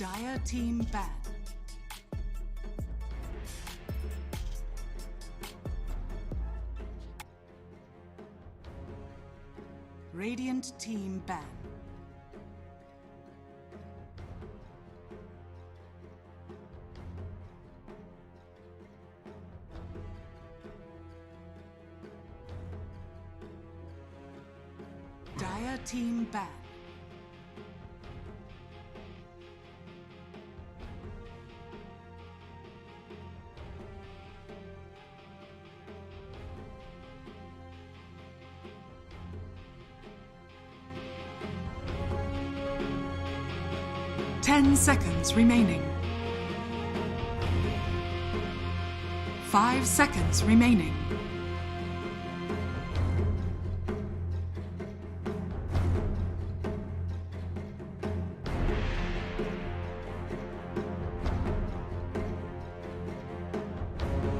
B: Dire team ban. Radiant team ban. Dire team ban. Ten seconds remaining. 5 seconds remaining.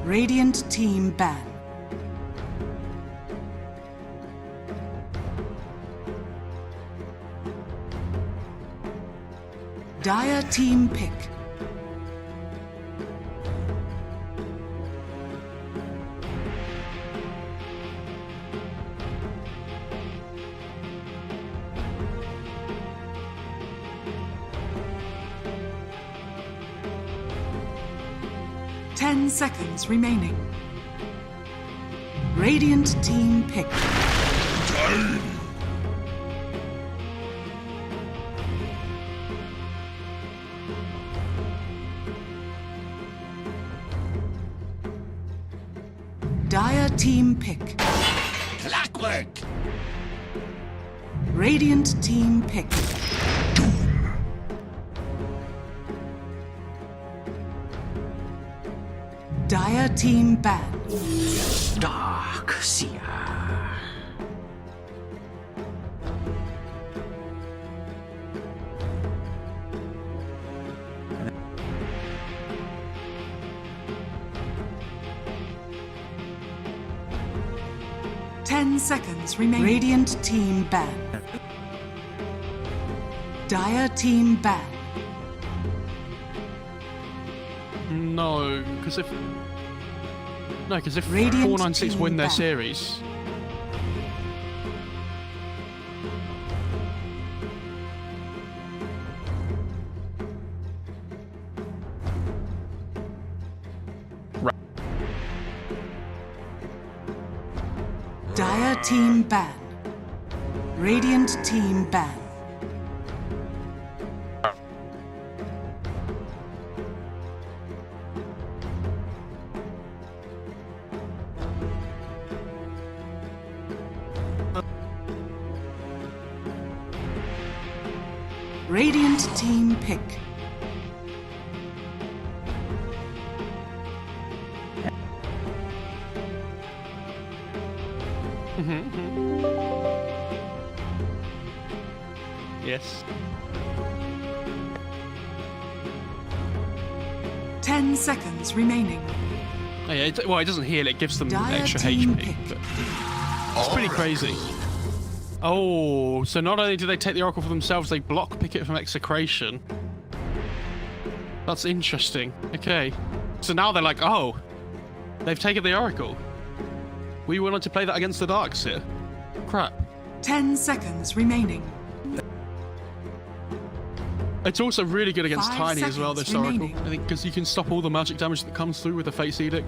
B: Radiant team ban. Dire team pick. Ten seconds remaining. Radiant team pick. Dire team pick.
C: Clockwork!
B: Radiant team pick. Dire team ban.
I: Dark Seer.
B: Ten seconds remaining. Radiant team ban. Dire team ban.
H: No, because if
B: Radiant
H: 496 win
B: team
H: their
B: back.
H: series,
B: Dire team ban. Radiant team ban. Radiant team pick.
H: yes.
B: 10 seconds remaining.
H: Oh, yeah, well, it doesn't heal, it gives them
B: Dire
H: extra
B: team
H: HP.
B: pick.
H: But it's pretty crazy. Oh, so not only do they take the Oracle for themselves, they block Picket from Execration. That's interesting. Okay. So now they're like, oh, they've taken the Oracle. We wanted to play that against the Darkseer. Crap.
B: 10 seconds remaining.
H: It's also really good against
B: 5
H: Tiny as well,
B: seconds
H: this Oracle.
B: remaining.
H: I think because you can stop all the magic damage that comes through with the Fate's Edict.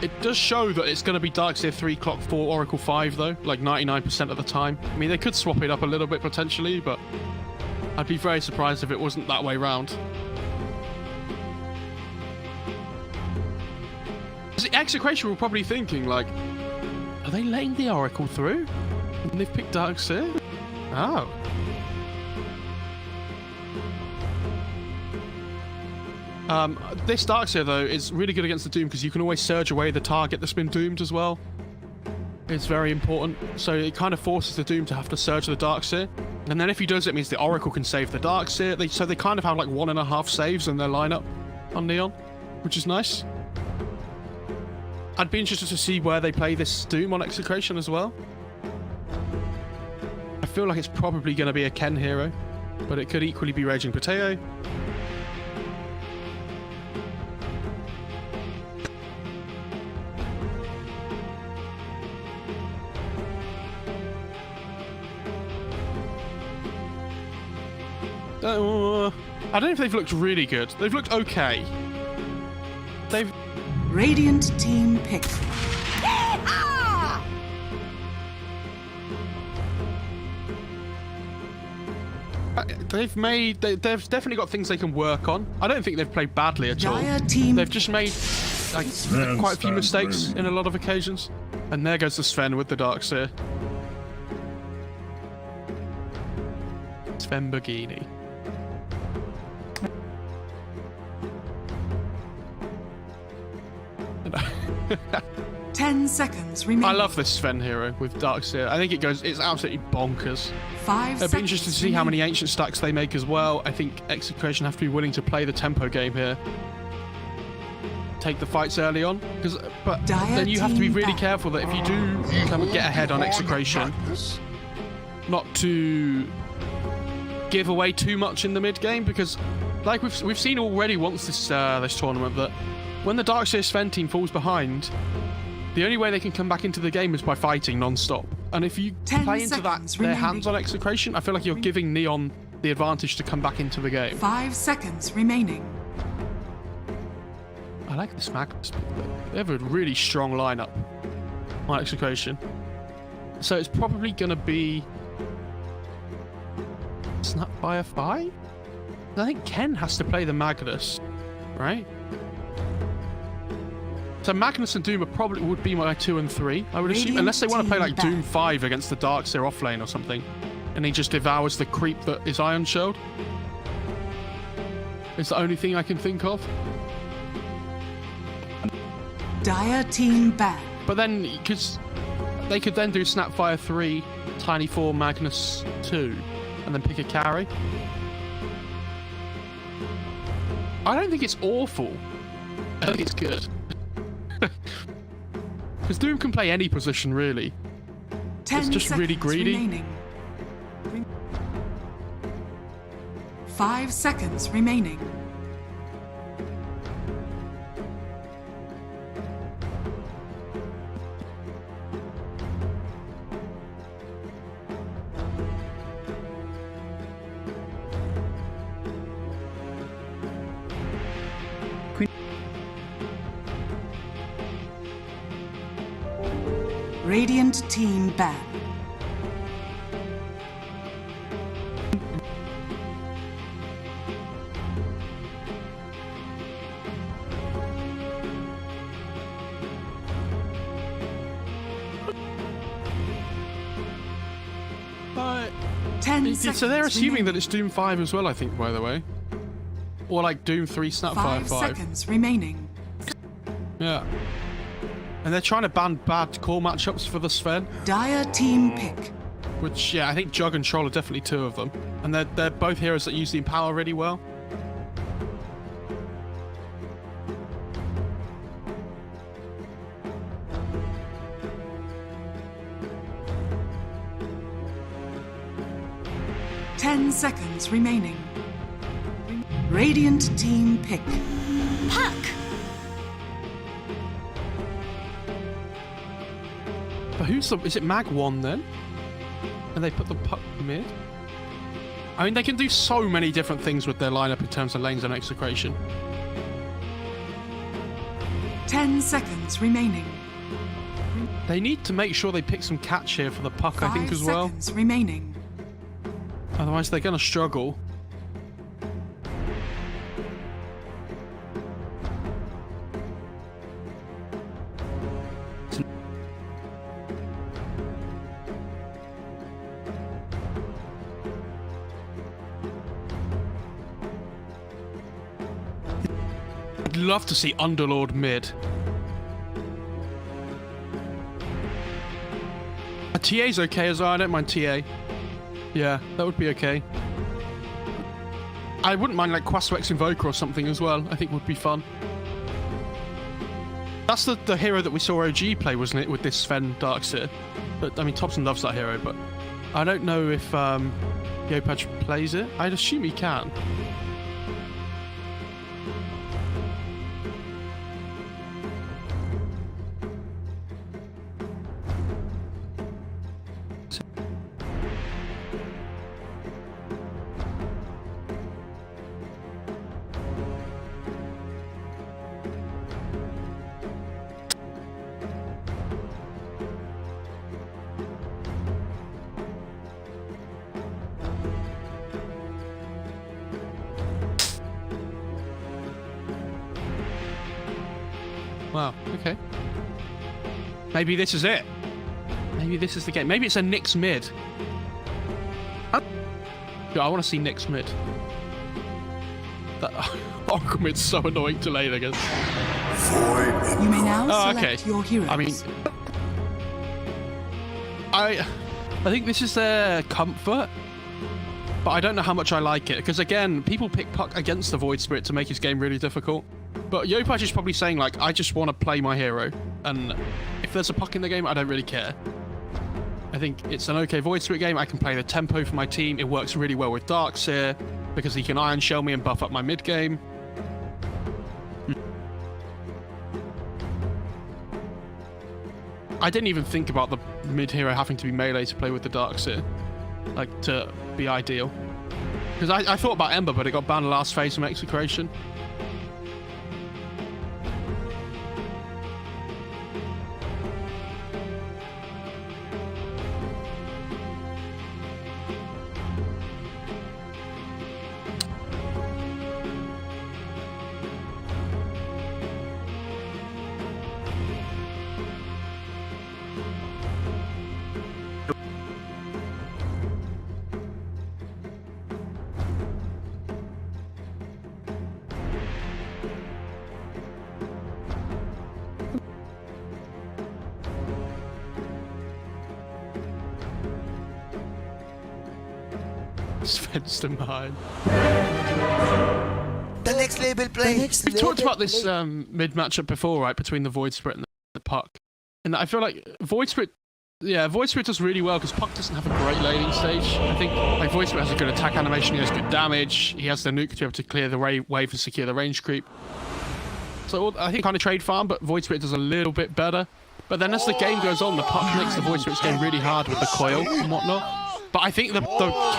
H: It does show that it's going to be Darkseer 3, Clock 4, Oracle 5 though, like 99% of the time. I mean, they could swap it up a little bit potentially, but I'd be very surprised if it wasn't that way round. The Execration were probably thinking, like, are they letting the Oracle through? And they've picked Darkseer? Oh. This Darkseer, though, is really good against the Doom because you can always surge away the target that's been doomed as well. It's very important. So it kind of forces the Doom to have to surge the Darkseer. And then if he does, it means the Oracle can save the Darkseer. So they kind of have like 1.5 saves in their lineup on Neon, which is nice. I'd be interested to see where they play this Doom on Execration as well. I feel like it's probably going to be a Ken hero. but it could equally be Raging Potato. I don't know if they've looked really good. They've looked okay. They've...
B: Radiant team pick.
H: They've definitely got things they can work on. I don't think they've played badly at all.
B: Dire team.
H: They've just made like quite a few mistakes in a lot of occasions. And there goes the Sven with the Darkseer. Sven Bogini.
B: 10 seconds remaining.
H: I love this Sven hero with Darkseer. I think it's absolutely bonkers.
B: 5 seconds.
H: It'd be interesting to see how many ancient stacks they make as well. I think Execration have to be willing to play the tempo game here. Take the fights early on. But then you have to be really careful that if you do come and get ahead on Execration, not to give away too much in the mid game, because like we've seen already once this tournament that when the Darkseer Sven team falls behind, the only way they can come back into the game is by fighting non-stop. And if you play into their hands on Execration, I feel like you're giving Neon the advantage to come back into the game.
B: 5 seconds remaining.
H: I like this Magnus. They have a really strong lineup on Execration. So it's probably going to be Snapfire 5? I think Ken has to play the Magnus, right? So Magnus and Doom probably would be my 2 and 3, I would assume, unless they want to play like Doom 5 against the Darkseer off lane or something, and he just devours the creep that is Iron Shield. It's the only thing I can think of.
B: Dire team ban.
H: But then, because they could then do Snapfire 3, Tiny 4, Magnus 2, and then pick a carry. I don't think it's awful. I think it's good. Because Doom can play any position, really.
B: 10
H: it's just really greedy.
B: Remaining. 5 seconds remaining. Radiant team ban.
H: But
B: 10
H: so they're assuming
B: remaining.
H: that it's Doom 5 as well, I think, by the way. Or like Doom 3 Snapfire
B: 5
H: 5.
B: seconds remaining.
H: Yeah. And they're trying to ban bad core matchups for the Sven.
B: Dire team pick.
H: Which, yeah, I think Jug and Troll are definitely 2 of them. And they're both heroes that use the Empower really well.
B: Ten seconds remaining. Radiant team pick.
F: Puck!
H: But is it Mag 1 then? And they put the Puck mid? I mean, they can do so many different things with their lineup in terms of lanes and Execration.
B: 10 seconds remaining.
H: They need to make sure they pick some catch here for the Puck, I think, as well.
B: 5 seconds remaining.
H: Otherwise, they're going to struggle. I'd love to see Underlord mid. A TA's okay as well, I don't mind TA. Yeah, that would be okay. I wouldn't mind like Quaswex Invoker or something as well, I think would be fun. That's the hero that we saw OG play, wasn't it, with this Sven Darkseer? But I mean, Thompson loves that hero, but I don't know if Yopaj plays it. I'd assume he can. Wow, okay. Maybe this is it. Maybe this is the game. Maybe it's a Nyx mid. I want to see Nyx mid. That Oracle mid's so annoying to lane against.
B: You may now select your heroes.
H: I mean, I think this is their comfort, but I don't know how much I like it, because again, people pick Puck against the Void Spirit to make his game really difficult. But Yopaj is probably saying, like, I just want to play my hero, and if there's a Puck in the game, I don't really care. I think it's an okay Void Spirit game. I can play the tempo for my team. It works really well with Darkseer, because he can Iron Shell me and buff up my mid game. I didn't even think about the mid hero having to be melee to play with the Darkseer, like, to be ideal. Because I thought about Ember, but it got banned last phase from Execration. Fenced him behind.
D: The next label play.
H: We talked about this mid matchup before, right, between the Void Spirit and the Puck. And I feel like Void Spirit does really well because Puck doesn't have a great laning stage. I think like Void Spirit has a good attack animation, he has good damage, he has the nuke to be able to clear the wave and secure the range creep. So I think kind of trade farm, but Void Spirit does a little bit better. But then as the game goes on, the Puck makes the Void Spirit's game really hard with the coil and whatnot. But I think the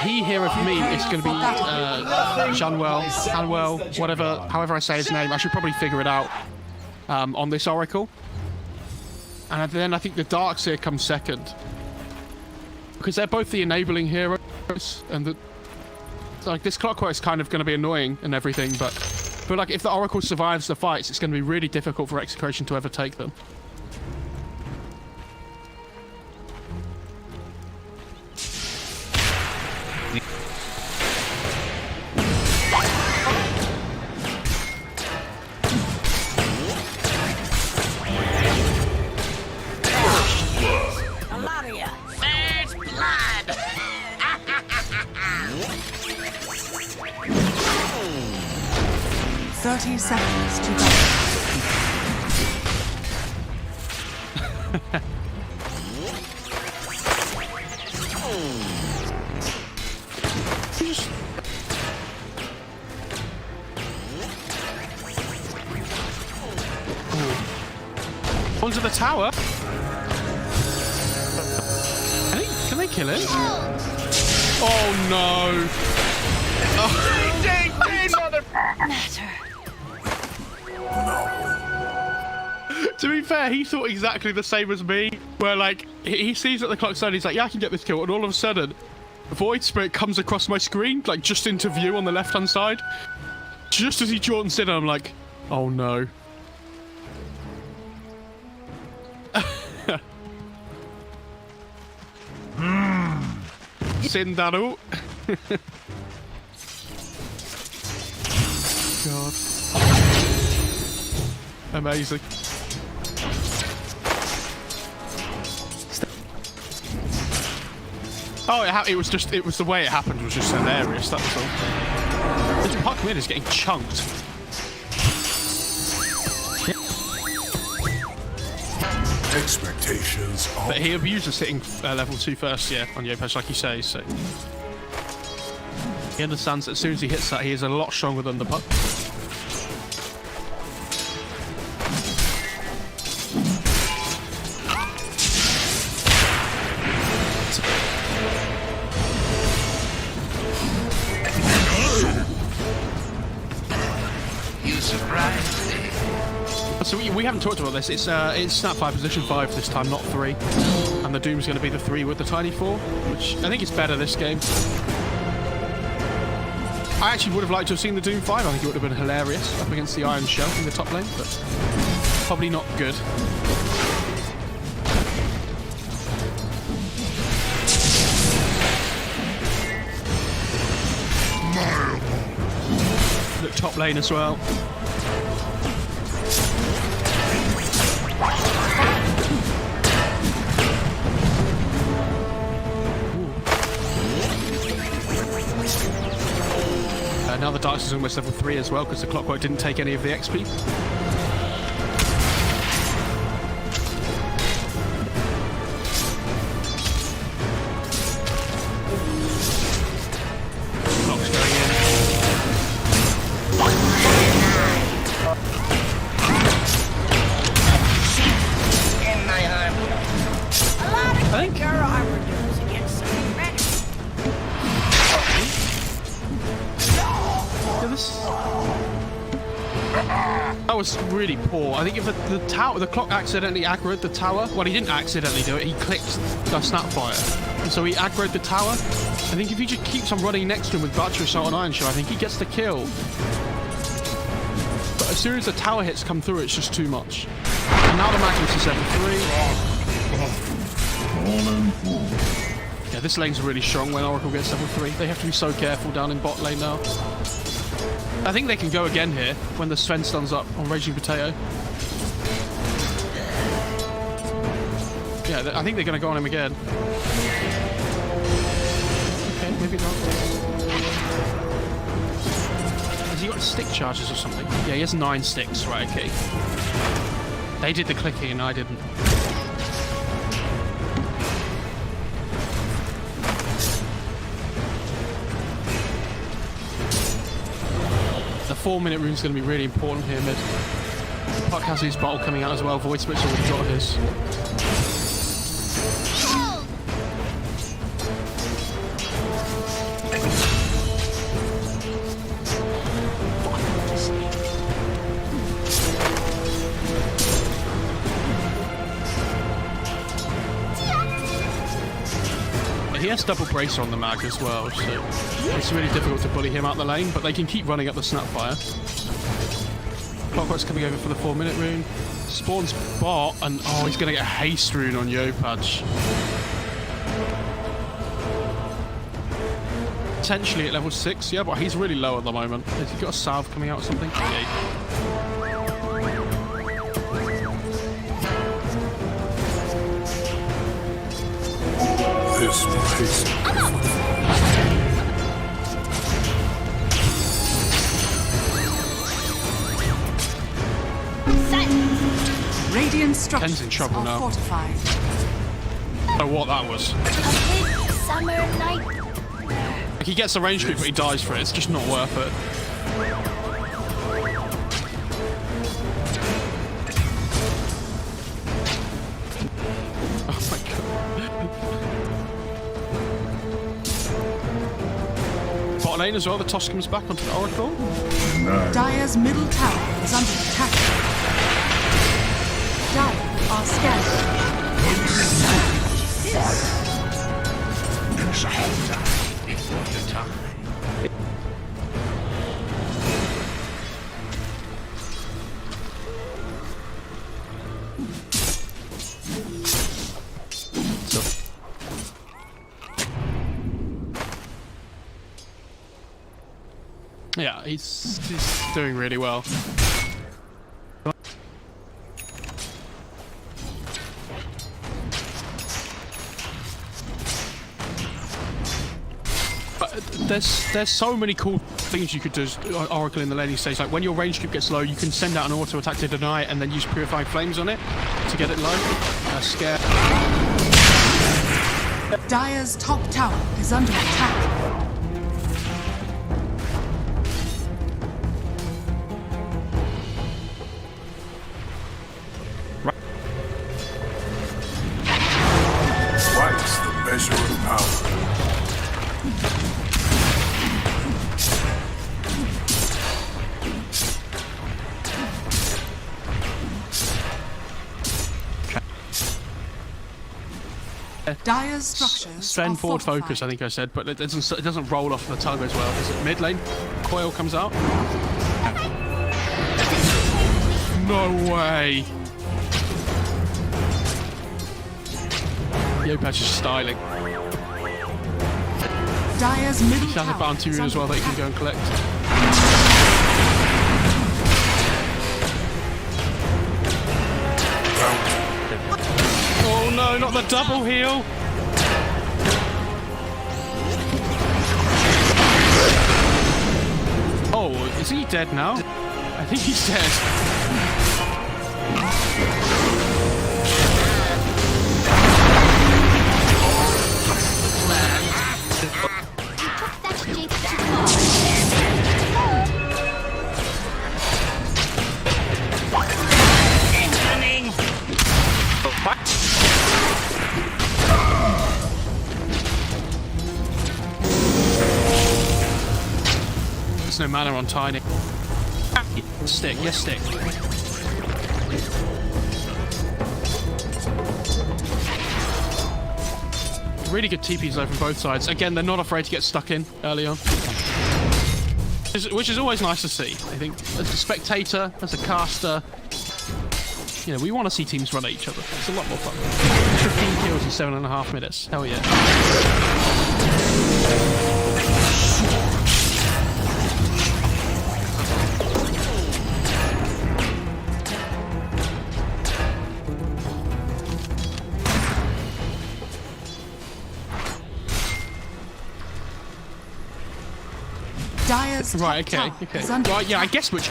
H: key hero for me is going to be Hanwell, whatever, however I say his name. I should probably figure it out on this Oracle. And then I think the Darkseer comes second. Because they're both the enabling heroes. And like this Clockwork is kind of going to be annoying and everything. But I feel like if the Oracle survives the fights, it's going to be really difficult for Execration to ever take them.
F: First blood!
B: 30 seconds to go.
H: Onto the tower. Can they kill it? Oh no! To be fair, he thought exactly the same as me. Where like he sees that the clock's done, he's like, yeah, I can get this kill, and all of a sudden, Void Spirit comes across my screen, like just into view on the left-hand side. Just as he jauntons in, I'm like, oh no. Sindaru. God. Amazing. Oh, it was the way it happened was just hilarious, that was all. This Puck mid is getting chunked.
C: Expectations are...
H: But he abuses hitting level 2 first, yeah, on Yopaj, like you say, so... He understands that as soon as he hits that, he is a lot stronger than the puck.
F: You surprised me.
H: So we haven't talked about this. It's Snapfire position 5 this time, not 3. And the Doom's going to be the 3 with the tiny 4, which I think is better this game. I actually would have liked to have seen the Doom 5. I think it would have been hilarious up against the Iron Shell in the top lane, but probably not good. Look, top lane as well. Now the Darkness is almost level 3 as well because the Clockwork didn't take any of the XP. Clock's going in.
F: In my arm. A lot of good girl armor does against some red.
H: That was really poor. I think if the Clock accidentally aggroed the tower, well, he didn't accidentally do it, he clicked the Snapfire. And so he aggroed the tower. I think if he just keeps on running next to him with Battery Assault and Iron Shell, I think he gets the kill. But as soon as the tower hits come through, it's just too much. And now the Magnus is level 3. Yeah, this lane's really strong when Oracle gets level 3. They have to be so careful down in bot lane now. I think they can go again here when the Sven stuns up on Raging Potato. Yeah, I think they're going to go on him again. Okay, maybe not. Has he got stick charges or something? Yeah, he has 9 sticks, right, okay. They did the clicking and I didn't. The 4-minute rune's going to be really important here mid. Puck has his bottle coming out as well. Void Spirit's already got his. He has double bracer on the mag as well, so it's really difficult to bully him out the lane, but they can keep running up the Snapfire. Clockwork's coming over for the 4-minute rune. Spawns bot, and oh, he's going to get a haste rune on Yopaj. Potentially at level 6, yeah, but he's really low at the moment. Has he got a salve coming out or something? Yeah.
B: Radiant
H: Ken's
B: structures
H: in trouble
B: are
H: now.
B: fortified.
H: Oh, what that was.
F: A big summer night.
H: Like, he gets a range creep, but he dies for it. It's just not worth it. Oh my god. Bot lane as well, the toss comes back onto the Oracle.
B: Dire's middle tower is under attack. Dire are scattered.
F: Before your time.
H: Yeah, he's doing really well. There's so many cool things you could do as Oracle in the laning stage. Like when your range creep gets low, you can send out an auto attack to deny it and then use Purifying Flames on it to get it low. Scare.
B: Dire's top tower is under attack. Dire's structures
H: Spend
B: are
H: forward
B: fortified.
H: focus, I think I said, but it doesn't roll off the tongue as well. Is it mid lane? Coil comes out. No way. Yopatch is styling.
B: Dire's middle
H: He has a
B: tower
H: bounty
B: is
H: rune as well
B: under
H: that he can
B: attack.
H: go and collect. Oh no, not the double heal! Oh, is he dead now? I think he's dead. There's no mana on Tiny. Stick, yes, stick. Really good TPs though from both sides. Again, they're not afraid to get stuck in early on. Which is always nice to see. I think as a spectator, as a caster, you know, we want to see teams run at each other. It's a lot more fun. 15 kills in 7.5 minutes. Hell yeah.
B: Dire's
H: Right,
B: top
H: okay,
B: tower
H: okay.
B: is under
H: Right, yeah, I
B: attack.
H: guess which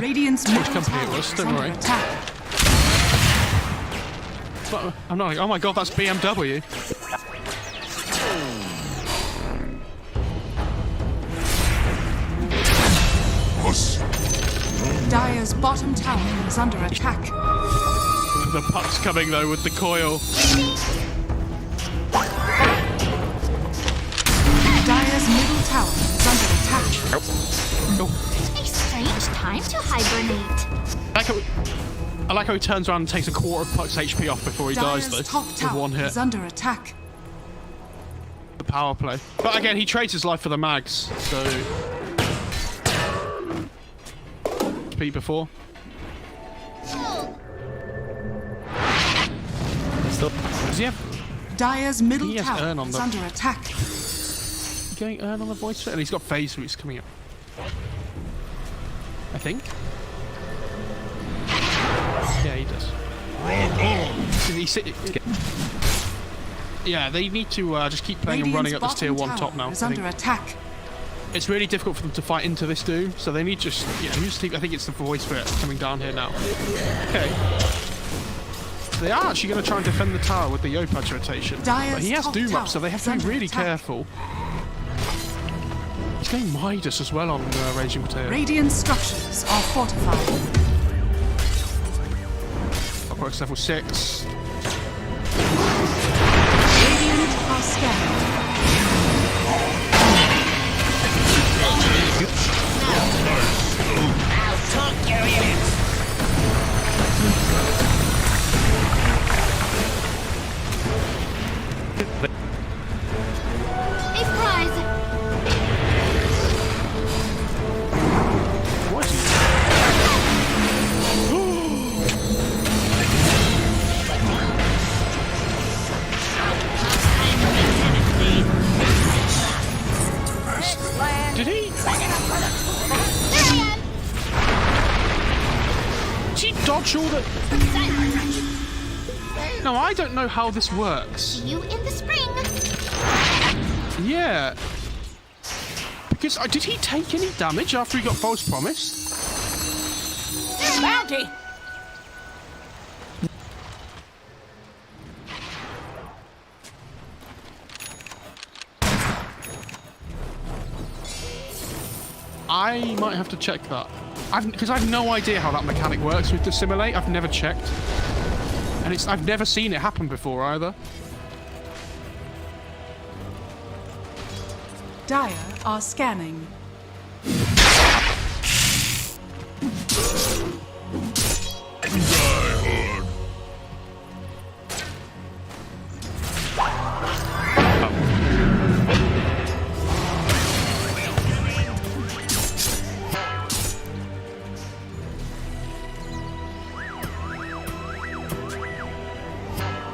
B: Radiant's middle
H: company it
B: tower
H: was,
B: is
H: don't
B: under
H: worry.
B: attack.
H: But I'm not like, oh my god, that's BMW.
B: Dire's bottom tower is under attack.
H: The puck's coming though with the coil.
B: Dire's middle tower is under attack.
H: Oh.
J: A strange time to hibernate.
H: I like how he turns around and takes a quarter of Puck's HP off before he dies
B: Dire's
H: though.
B: top
H: With
B: tower
H: one hit.
B: is under attack.
H: The power play. But again, he trades his life for the mags, so... Beat before. Does he have...
B: Dire's middle
H: He has
B: tower
H: Urn on
B: is
H: the-
B: under attack.
H: Going Urn on the voice fit? And he's got phase roots coming up. I think. Yeah, he does. Yeah, they need to just keep playing and running up this tier 1 top now.
B: Is
H: I
B: under
H: think.
B: attack.
H: It's really difficult for them to fight into this Doom, so they need just, yeah, just keep, I think it's the voice for it coming down here now. Okay. They are actually going to try and defend the tower with the Yopatch rotation.
B: Dire's
H: But he has
B: top
H: Doom
B: tower
H: up, so they have
B: is
H: to be
B: under
H: really
B: attack.
H: careful. He's going Midas as well on Raging Potato.
B: Radiant structures are fortified.
H: Clockwork's level 6.
B: Radiant are scanned.
F: I'll talk your ears.
J: A prize.
H: What? Did he? Did he dodge all the... No, I don't know how this works.
J: See you in the spring.
H: Yeah. Because did he take any damage after he got false promised?
F: Bounty.
H: I might have to check that. Because I've no idea how that mechanic works with Dissimulate. I've never checked. And I've never seen it happen before either.
B: Dire are scanning.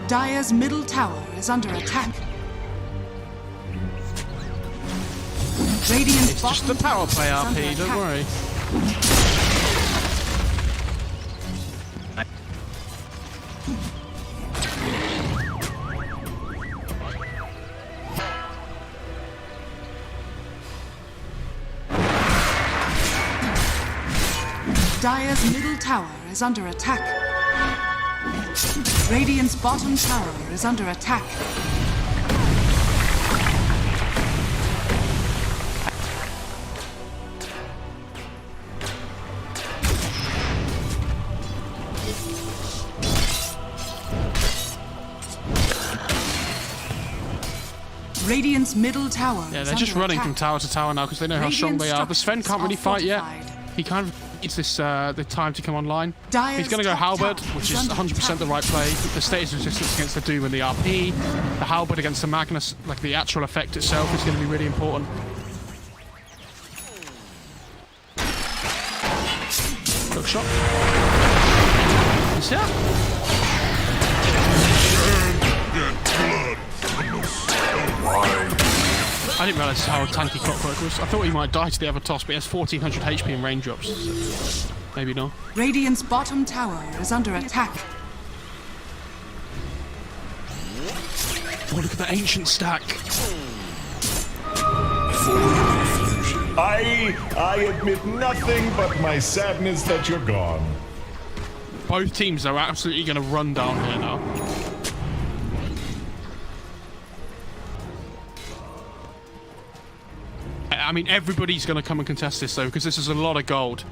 B: Dire's middle tower is under attack. Radiant's
H: It's just the power play RP, don't worry.
B: Dire's middle tower is under attack. Radiant's bottom tower is under attack. Radiant's middle tower.
H: Yeah, they're just running from tower to tower now because they know how strong they are. The Sven can't really fight yet. He kind of needs this the time to come online. He's going to go Halberd, which is 100% the right play. The status resistance against the Doom and the RP. The Halberd against the Magnus, like the actual effect itself, is going to be really important. Hook shot. Yeah. I didn't realise how tanky Clockwork was. I thought he might die to the other toss, but he has 1400 HP in raindrops. So maybe not.
B: Radiant's bottom tower is under attack.
H: Oh, look at the ancient stack.
E: I admit nothing but my sadness that you're gone.
H: Both teams are absolutely going to run down here now. I mean, everybody's going to come and contest this, though, because this is a lot of gold.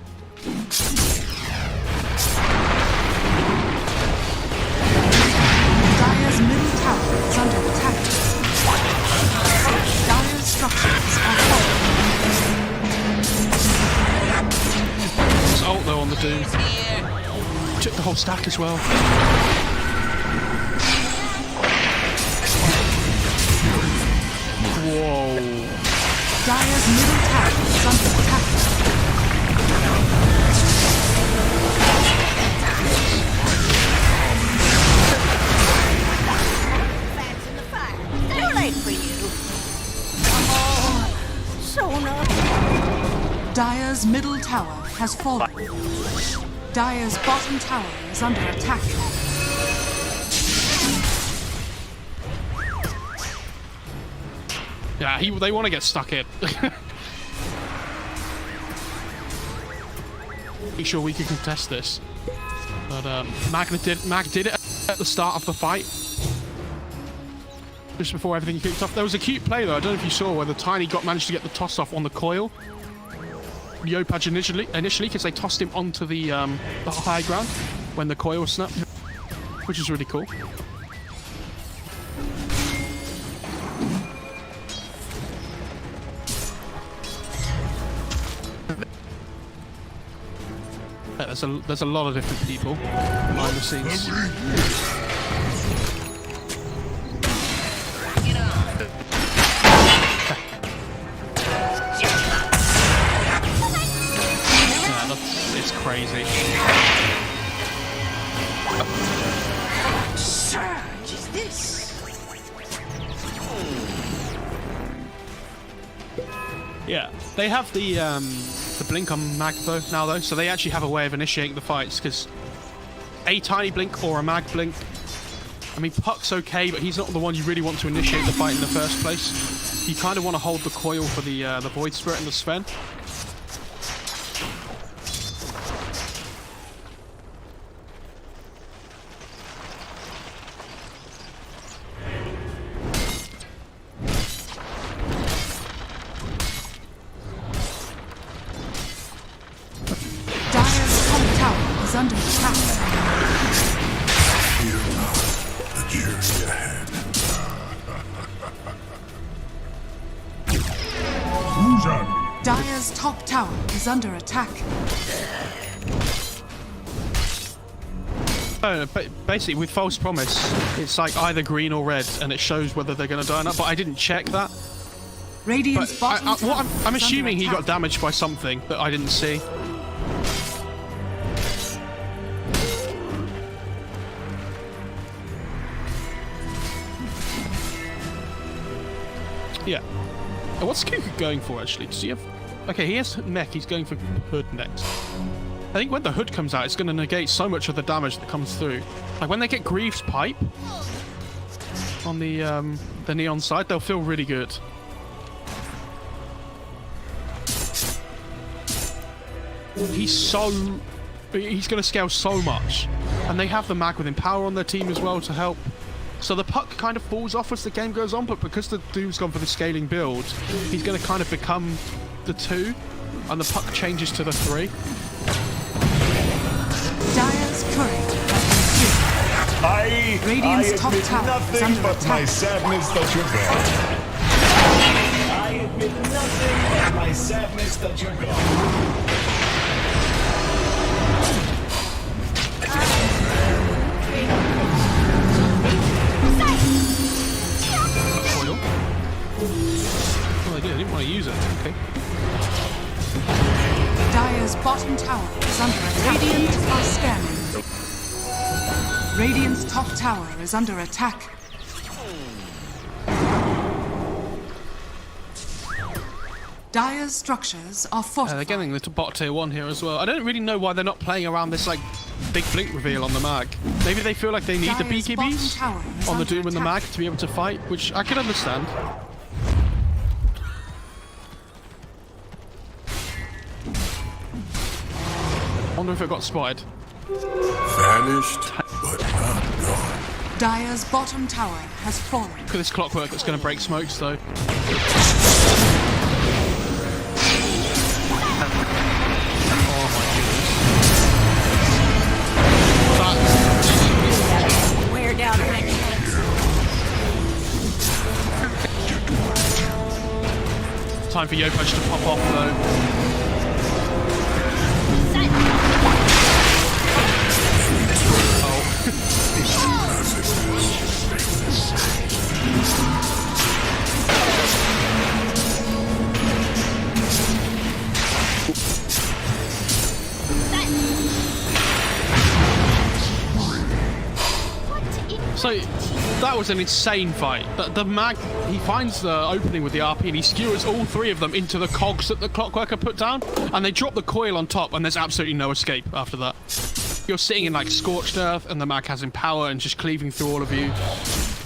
B: Dire's middle tower is under attack. Dire's structures are falling.
H: There's ult, though, on the Doom. Took the whole stack as well. Whoa.
B: Dire's middle tower is under attack.
F: Fats in the fire. Too late for you. Oh, Sona.
B: Dire's middle tower has fallen. Dire's bottom tower is under attack.
H: Yeah, they want to get stuck in. Make sure we can contest this. But Mag did it at the start of the fight. Just before everything kicked off. There was a cute play though, I don't know if you saw, where the Tiny managed to get the toss off on the coil. Yopaj initially, because they tossed him onto the high ground when the coil was snapped. Which is really cool. Yeah, there's a lot of different people behind the scenes. Yeah, it's crazy.
F: Surge is this?
H: Yeah, they have the blink on Mag though, so they actually have a way of initiating the fights, because a tiny blink or a Mag blink, I mean, Puck's okay, but he's not the one you really want to initiate the fight in the first place. You kind of want to hold the coil for the Void Spirit and the Sven.
B: Under attack.
C: The journey ahead.
B: Dire's top tower is under attack.
H: But basically, with False Promise, it's like either green or red, and it shows whether they're going to die or not. But I didn't check that.
B: Radiant's bottom tower
H: I'm assuming he got damaged by something that I didn't see. Yeah. What's Kuka going for, actually? Does he have... Okay, he has mech. He's going for hood next. I think when the hood comes out, it's going to negate so much of the damage that comes through. Like, when they get Greaves' pipe on the Neon side, they'll feel really good. He's going to scale so much. And they have the mag with Empower on their team as well to help. So the puck kind of falls off as the game goes on, but because the Doom's gone for the scaling build, he's going to kind of become the 2, and the puck changes to the 3.
B: Dire's turret has been killed. Radiant's top tower is under
E: but
B: attack.
E: my sadness that you're gone. I admit nothing but my sadness that you're gone.
H: Oh, they didn't want to use it. Okay.
B: Dire's bottom tower is under attack. Radiant are scanning. Radiant's top tower is under attack. Dire's structures are fortified.
H: They're getting the bot tier 1 here as well. I don't really know why they're not playing around this like big blink reveal on the mag. Maybe they feel like they need the
B: Dire's
H: BKBs
B: bottom tower is
H: on the
B: under
H: Doom and the mag
B: attack.
H: to be able to fight, which I can understand. I wonder if it got spotted.
C: Vanished, but not gone.
B: Dire's bottom tower has fallen.
H: Look at this clockwork that's going to break smokes though. Oh my goodness.
F: Wear down my
H: Time for Yopush to pop off though. So that was an insane fight. The mag, he finds the opening with the RP and he skewers all 3 of them into the cogs that the Clockworker put down, and they drop the coil on top, and there's absolutely no escape after that. You're sitting in like scorched earth, and the mag has Empower and just cleaving through all of you.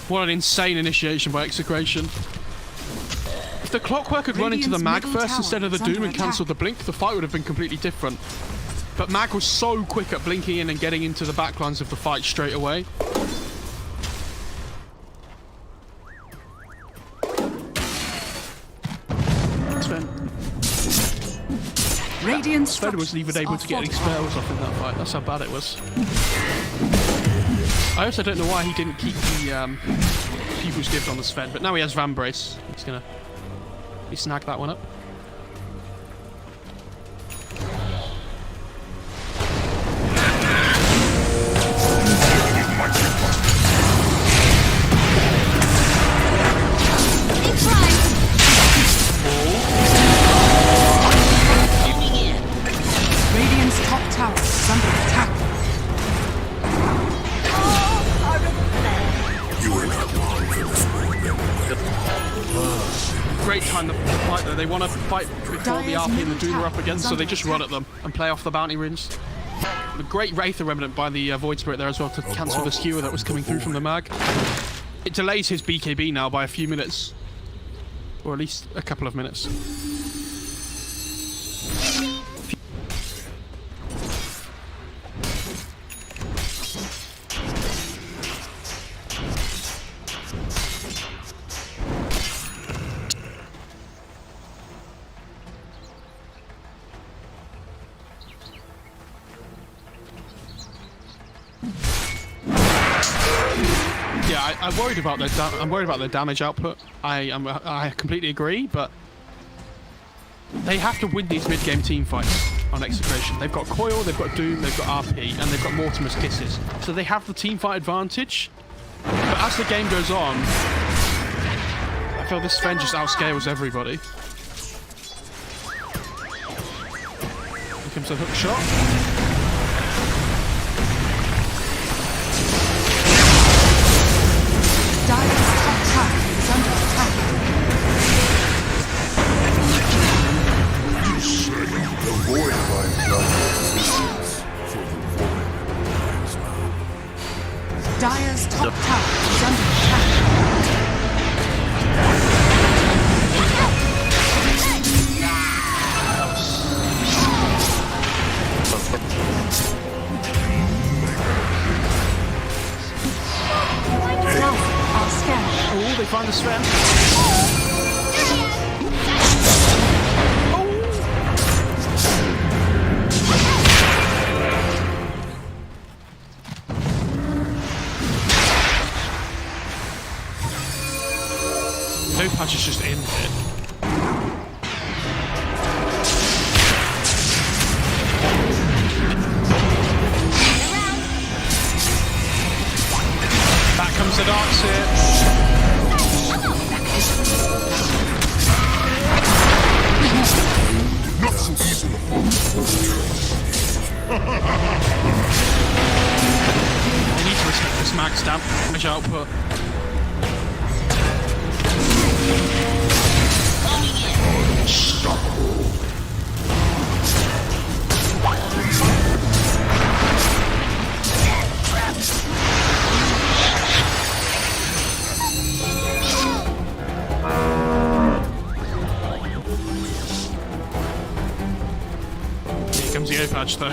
H: What an insane initiation by Execration. If the Clockwork had run into the mag
B: Radiant's
H: first
B: middle
H: instead of the
B: tower is
H: Doom and
B: under
H: cancelled the blink, the fight would have been completely different. But mag was so quick at blinking in and getting into the backlines of the fight straight away.
B: Radiant's
H: Fed wasn't even able to get any spells off in that fight. That's how bad it was. I also don't know why he didn't keep the People's Gift on the Sven, but now he has Vambrace. He's gonna snag that one up.
B: Radiant's top tower is under attack.
C: You were not born for this moment.
H: Great time to fight though. They want to fight before the RP and the Doom are up again, so they just run at them and play off the bounty runes. The great Wraither Remnant by the Void Spirit there as well to cancel the skewer that was coming through from the mag. It delays his BKB now by a few minutes. Or at least a couple of minutes. Yeah, I'm worried about their damage output. I completely agree, but they have to win these mid-game team fights on Execration. They've got Coil, they've got Doom, they've got RP, and they've got Mortimer's Kisses. So they have the team fight advantage. But as the game goes on, I feel this Sven just outscales everybody. Here comes the hook shot.
B: Dire's top tower is under attack.
H: the Sven. No patch is just in it. Back comes the dark sit.
C: Not so easy.
H: I need to respect this max damage output. Here comes the O-patch though.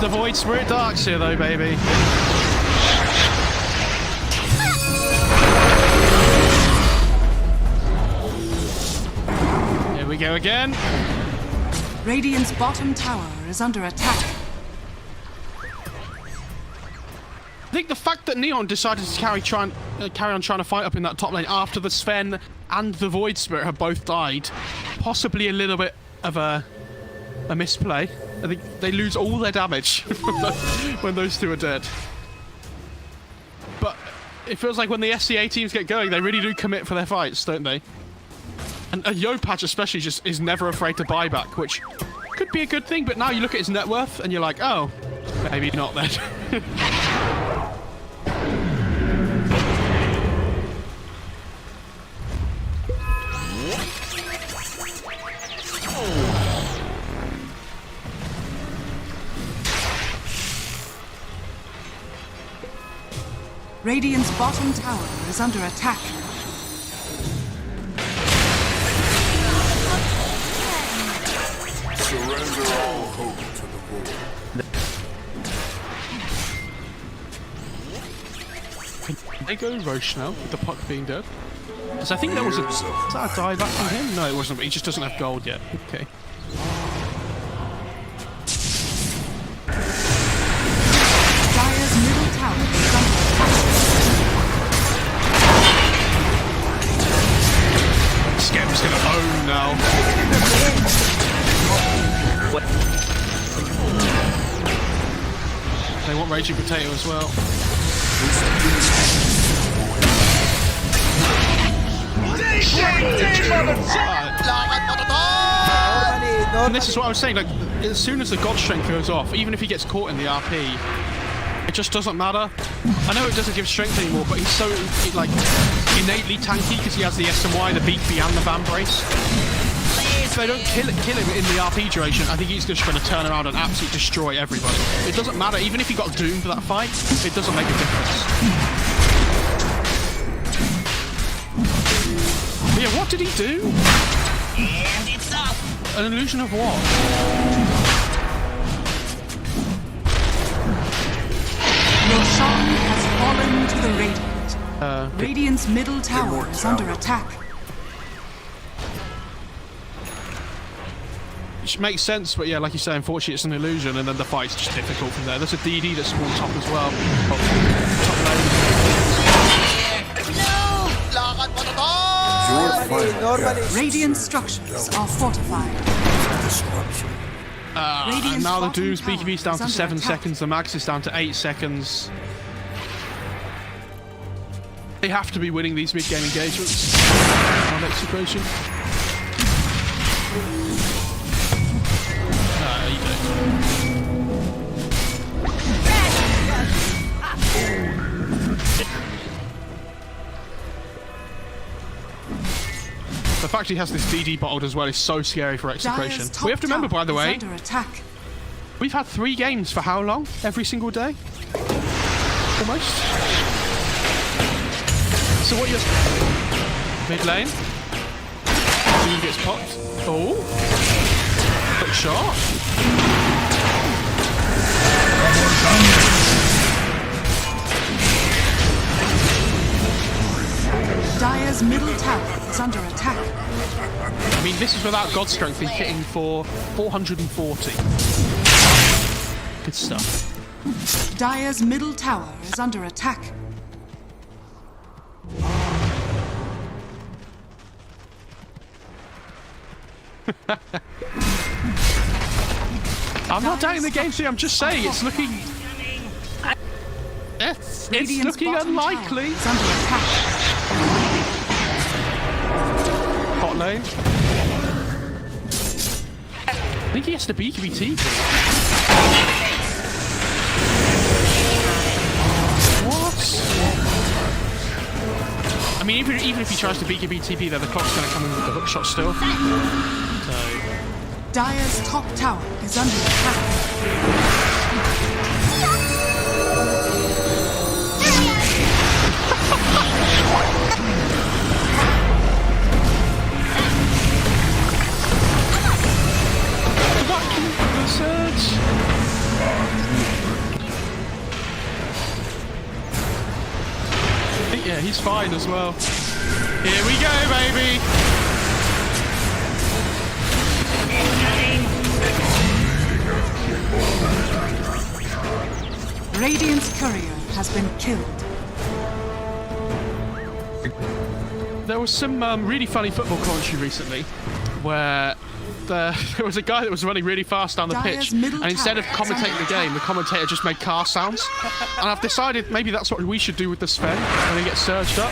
H: The Void Spirit Darks here though, baby. Here we go again.
B: Radiant's bottom tower is under attack.
H: I think the fact that Neon decided to carry on trying to fight up in that top lane after the Sven and the Void Spirit have both died, possibly a little bit of a misplay. I think they lose all their damage when those two are dead. But it feels like when the SCA teams get going, they really do commit for their fights, don't they? And Yo-Patch especially just is never afraid to buy back, which could be a good thing, but now you look at his net worth and you're like, oh, maybe not then.
B: Radiant's bottom tower is under attack.
C: Surrender all hope to the Void.
H: Can they go Roche now with the puck being dead? Because I think there was was that a dieback from him? No, it wasn't, but he just doesn't have gold yet. Okay.
B: Dire's middle tower is under attack.
H: Skem's gonna own now. They want Raging Potato as well. And this is what I was saying, like, as soon as the God Strength goes off, even if he gets caught in the RP, it just doesn't matter. I know it doesn't give strength anymore, but he's so, like, innately tanky because he has the SMY, the Beakby, and the Van Brace. If they don't kill him in the RP duration, I think he's just going to turn around and absolutely destroy everybody. It doesn't matter, even if he got doomed for that fight, it doesn't make a difference. But yeah, what did he do?
F: And it's up.
H: An illusion of what?
B: Roshan has fallen to the Radiant. Radiant's middle tower is under attack.
H: Which makes sense, but yeah, like you say, unfortunately it's an illusion, and then the fight's just difficult from there. There's a DD that's spawned top as well.
B: Radiant structures are fortified.
H: And now the Doom's BKB's down to 7 seconds, the Max is down to 8 seconds. They have to be winning these mid-game engagements on Execration. You don't. The fact he has this DD bottled as well is so scary for Execration. We have to remember, by the way, we've had 3 games for how long? Every single day? Almost? So what you're... Mid lane. Soon gets popped. Oh. Quick shot.
B: Dire's middle tower is under attack.
H: I mean, this is without God Strength. He's hitting for 440. Good stuff.
B: Dire's middle tower is under attack.
H: I'm not doubting the game, see, I'm just saying it's looking... It's looking unlikely.
B: It's under attack.
H: Hot lane. I think he has to BKB. What? I mean, even if he tries to BKB TP there, the clock's going to come in with the hook shot still. So...
B: Dire's top tower is under attack.
H: The surge. Yeah, he's fine as well. Here we go, baby.
B: Radiant's courier has been killed.
H: There was some really funny football commentary recently where there was a guy that was running really fast down the pitch, and instead of commentating the game, the commentator just made car sounds. And I've decided maybe that's what we should do with the Sven when he gets surged up.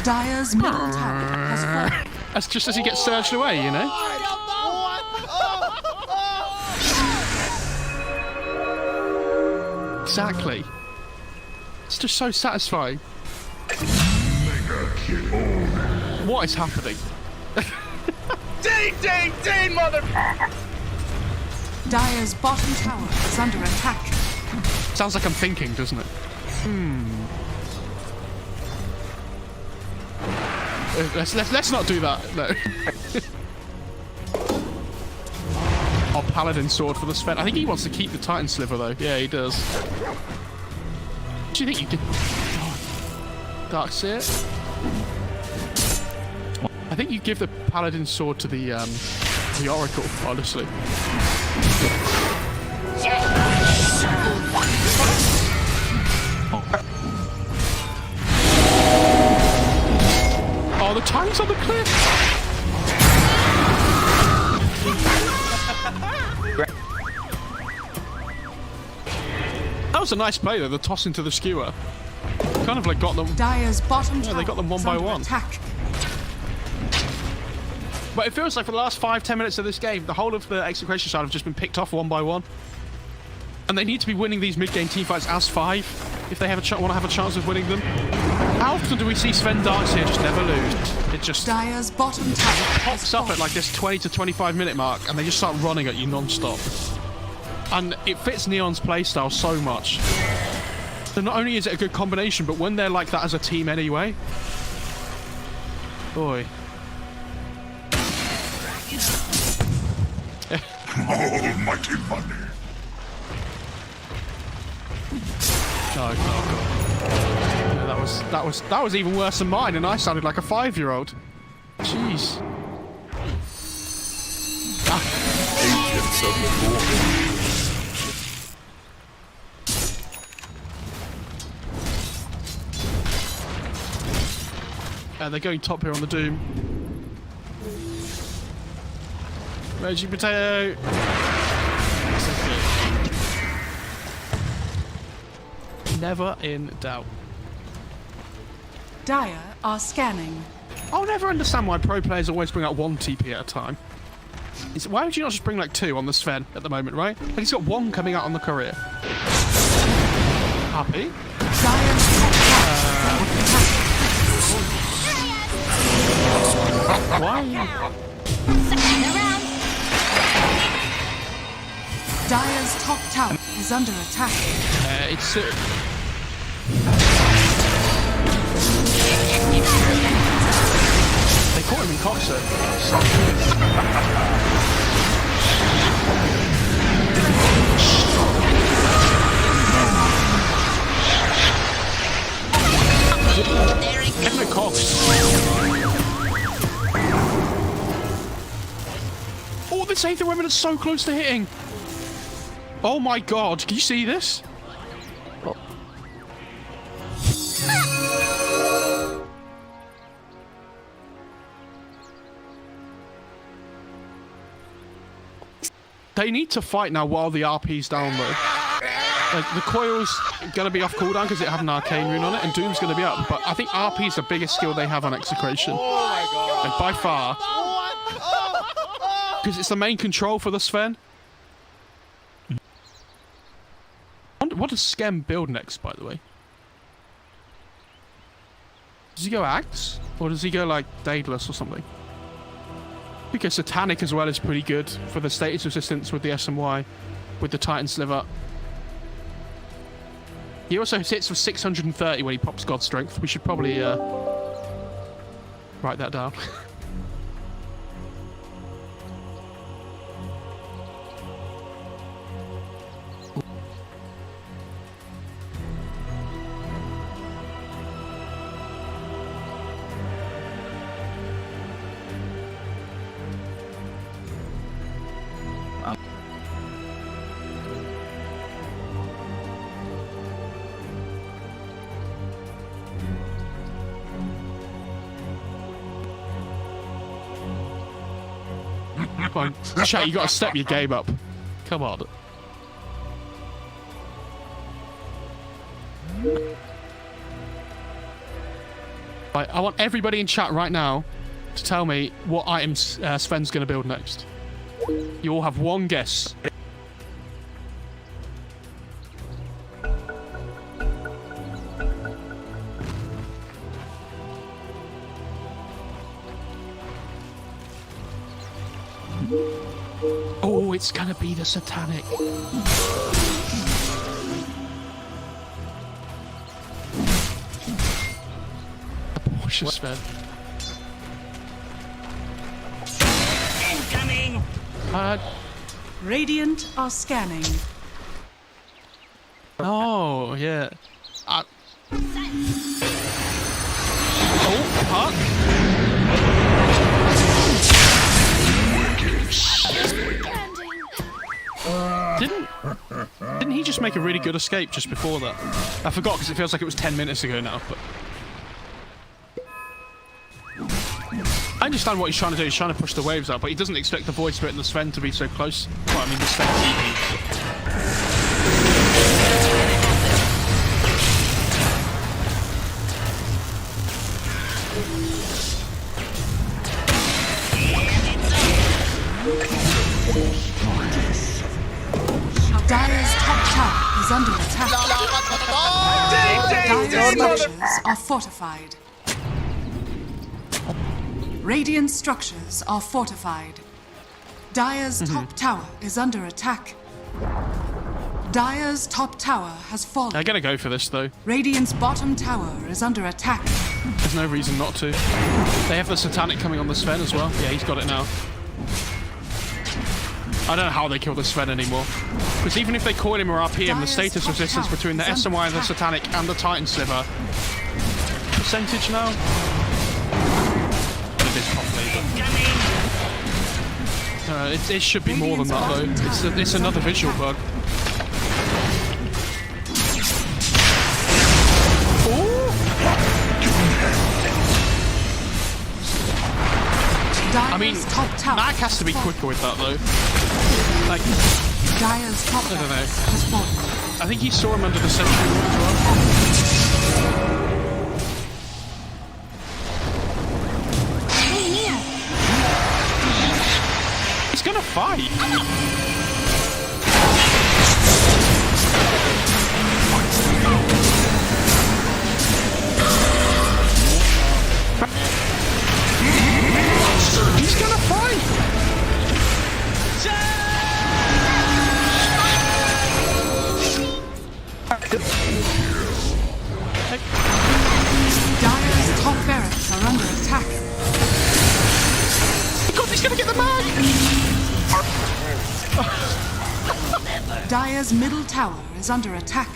B: Dire's middle tower has fallen.
H: That's just as he gets surged away, you know? Exactly. It's just so satisfying. What is happening?
D: Ding, mother...
B: Dire's bottom tower is under attack.
H: Sounds like I'm thinking, doesn't it? Let's not do that. No. Oh, Paladin sword for the Sven. I think he wants to keep the Titan sliver though. Yeah, he does. Do you think you could? Oh, Dark Seer. I think you give the Paladin sword to the Oracle. Honestly. Oh, the tank's on the cliff! That was a nice play though, the toss into the skewer. Kind of like got them...
B: Dire's bottom tower
H: they got them one by one.
B: Attack.
H: But it feels like for the last 5-10 minutes of this game, the whole of the Execration side have just been picked off one by one. And they need to be winning these mid-game teamfights as 5 if they have want to have a chance of winning them. How often do we see Sven Darkseer just never lose? It just
B: Dire's bottom tower
H: pops up at like this 20 to 25 minute mark and they just start running at you non-stop. And it fits Neon's playstyle so much. So not only is it a good combination, but when they're like that as a team anyway... Boy.
C: Almighty money.
H: Oh god. Yeah, that was even worse than mine, and I sounded like a 5-year-old. Jeez.
C: Agents of the
H: They're going top here on the Doom. Veggie potato. Never in doubt.
B: Dire are scanning.
H: I'll never understand why pro players always bring out 1 TP at a time. Why would you not just bring like 2 on the Sven at the moment, right? Like he's got 1 coming out on the courier. Happy?
B: Dire's top tower.
H: Why?
B: Dire's top tower is under attack.
H: It's... caught him in concert. Getting the Cox. Oh, this Aether Remnant is so close to hitting. Oh my god, can you see this? They need to fight now while the RP's down though. Like, the coil's gonna be off cooldown because it had an arcane rune on it, and Doom's gonna be up. But I think RP's the biggest skill they have on Execration.
D: Oh my god.
H: Like, by far. Because it's the main control for the Sven. What does Skem build next, by the way? Does he go Axe? Or does he go, like, Daedalus or something? Because Satanic as well is pretty good for the status resistance with the SMY, with the Titan Sliver. He also hits for 630 when he pops God Strength. We should probably write that down. Come on, chat, you gotta step your game up. Come on. Right, I want everybody in chat right now to tell me what items Sven's gonna build next. You all have one guess. Oh, it's gonna be the Satanic. Porsche Sven.
F: Incoming!
B: Radiant are scanning.
H: Oh, yeah. Oh, Puck? Didn't he just make a really good escape just before that? I forgot because it feels like it was 10 minutes ago now, but... I understand what he's trying to do. He's trying to push the waves out, but he doesn't expect the Void Spirit and the Sven to be so close. Well, I mean, the Sven TP.
B: Dire's top tower is under attack. Dire's structures are fortified. Radiant structures are fortified. Dire's top tower is under attack. Dire's top tower has fallen.
H: They're gonna go for this though.
B: Radiant's bottom tower is under attack.
H: There's no reason not to. They have the Satanic coming on the Sven as well. Yeah, he's got it now. I don't know how they kill the Sven anymore. Because even if they coil him or RP him, the status resistance between the SMY and the Satanic and the Titan Sliver. Percentage now? It is properly, but... it should be more than that though. It's another visual bug. I mean, Mac has to be quicker with that though. Like,
B: Dire's top
H: I don't know.
B: has fallen.
H: I think he saw him under the Sentry Wall as well. He's gonna fight. He's gonna fight!
B: Dire's top barracks are under attack. Dire's middle tower is under attack.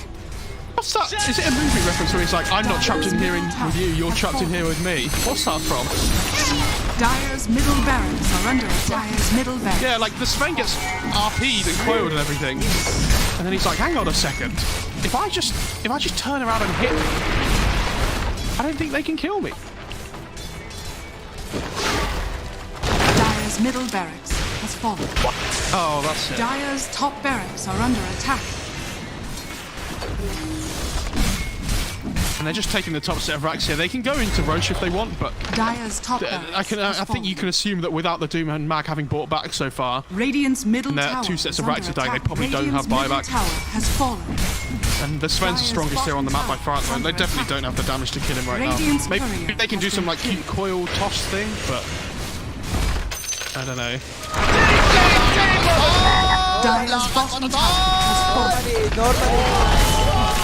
H: What's that? Is it a movie reference where he's like, I'm not trapped in here with you, you're trapped in here with me? What's that from?
B: Dire's middle barracks are under attack. Dire's middle barracks.
H: Yeah, like the Sven gets RP'd and coiled and everything, and then he's like, hang on a second. If I just turn around and hit them, I don't think they can kill me.
B: Dire's middle barracks has fallen.
H: Oh, that's it.
B: Dire's top barracks are under attack.
H: And they're just taking the top set of racks here. They can go into Roche if they want, but
B: Dire's top barracks
H: I think you can assume that without the Doom and Mag having bought back so far,
B: Radiant's middle
H: and their
B: tower
H: 2 sets of
B: is
H: racks
B: under
H: are dying, they
B: attack.
H: probably don't have
B: Radiant's middle
H: buyback.
B: tower has fallen.
H: And the Sven's the strongest here on the map by far at the moment. They definitely don't have the damage to kill him right
B: Radiant's
H: now. Maybe
B: courier
H: they can do
B: has
H: some
B: been
H: like cute coil toss thing, but I don't know.
B: Dire's bottom tower has fallen.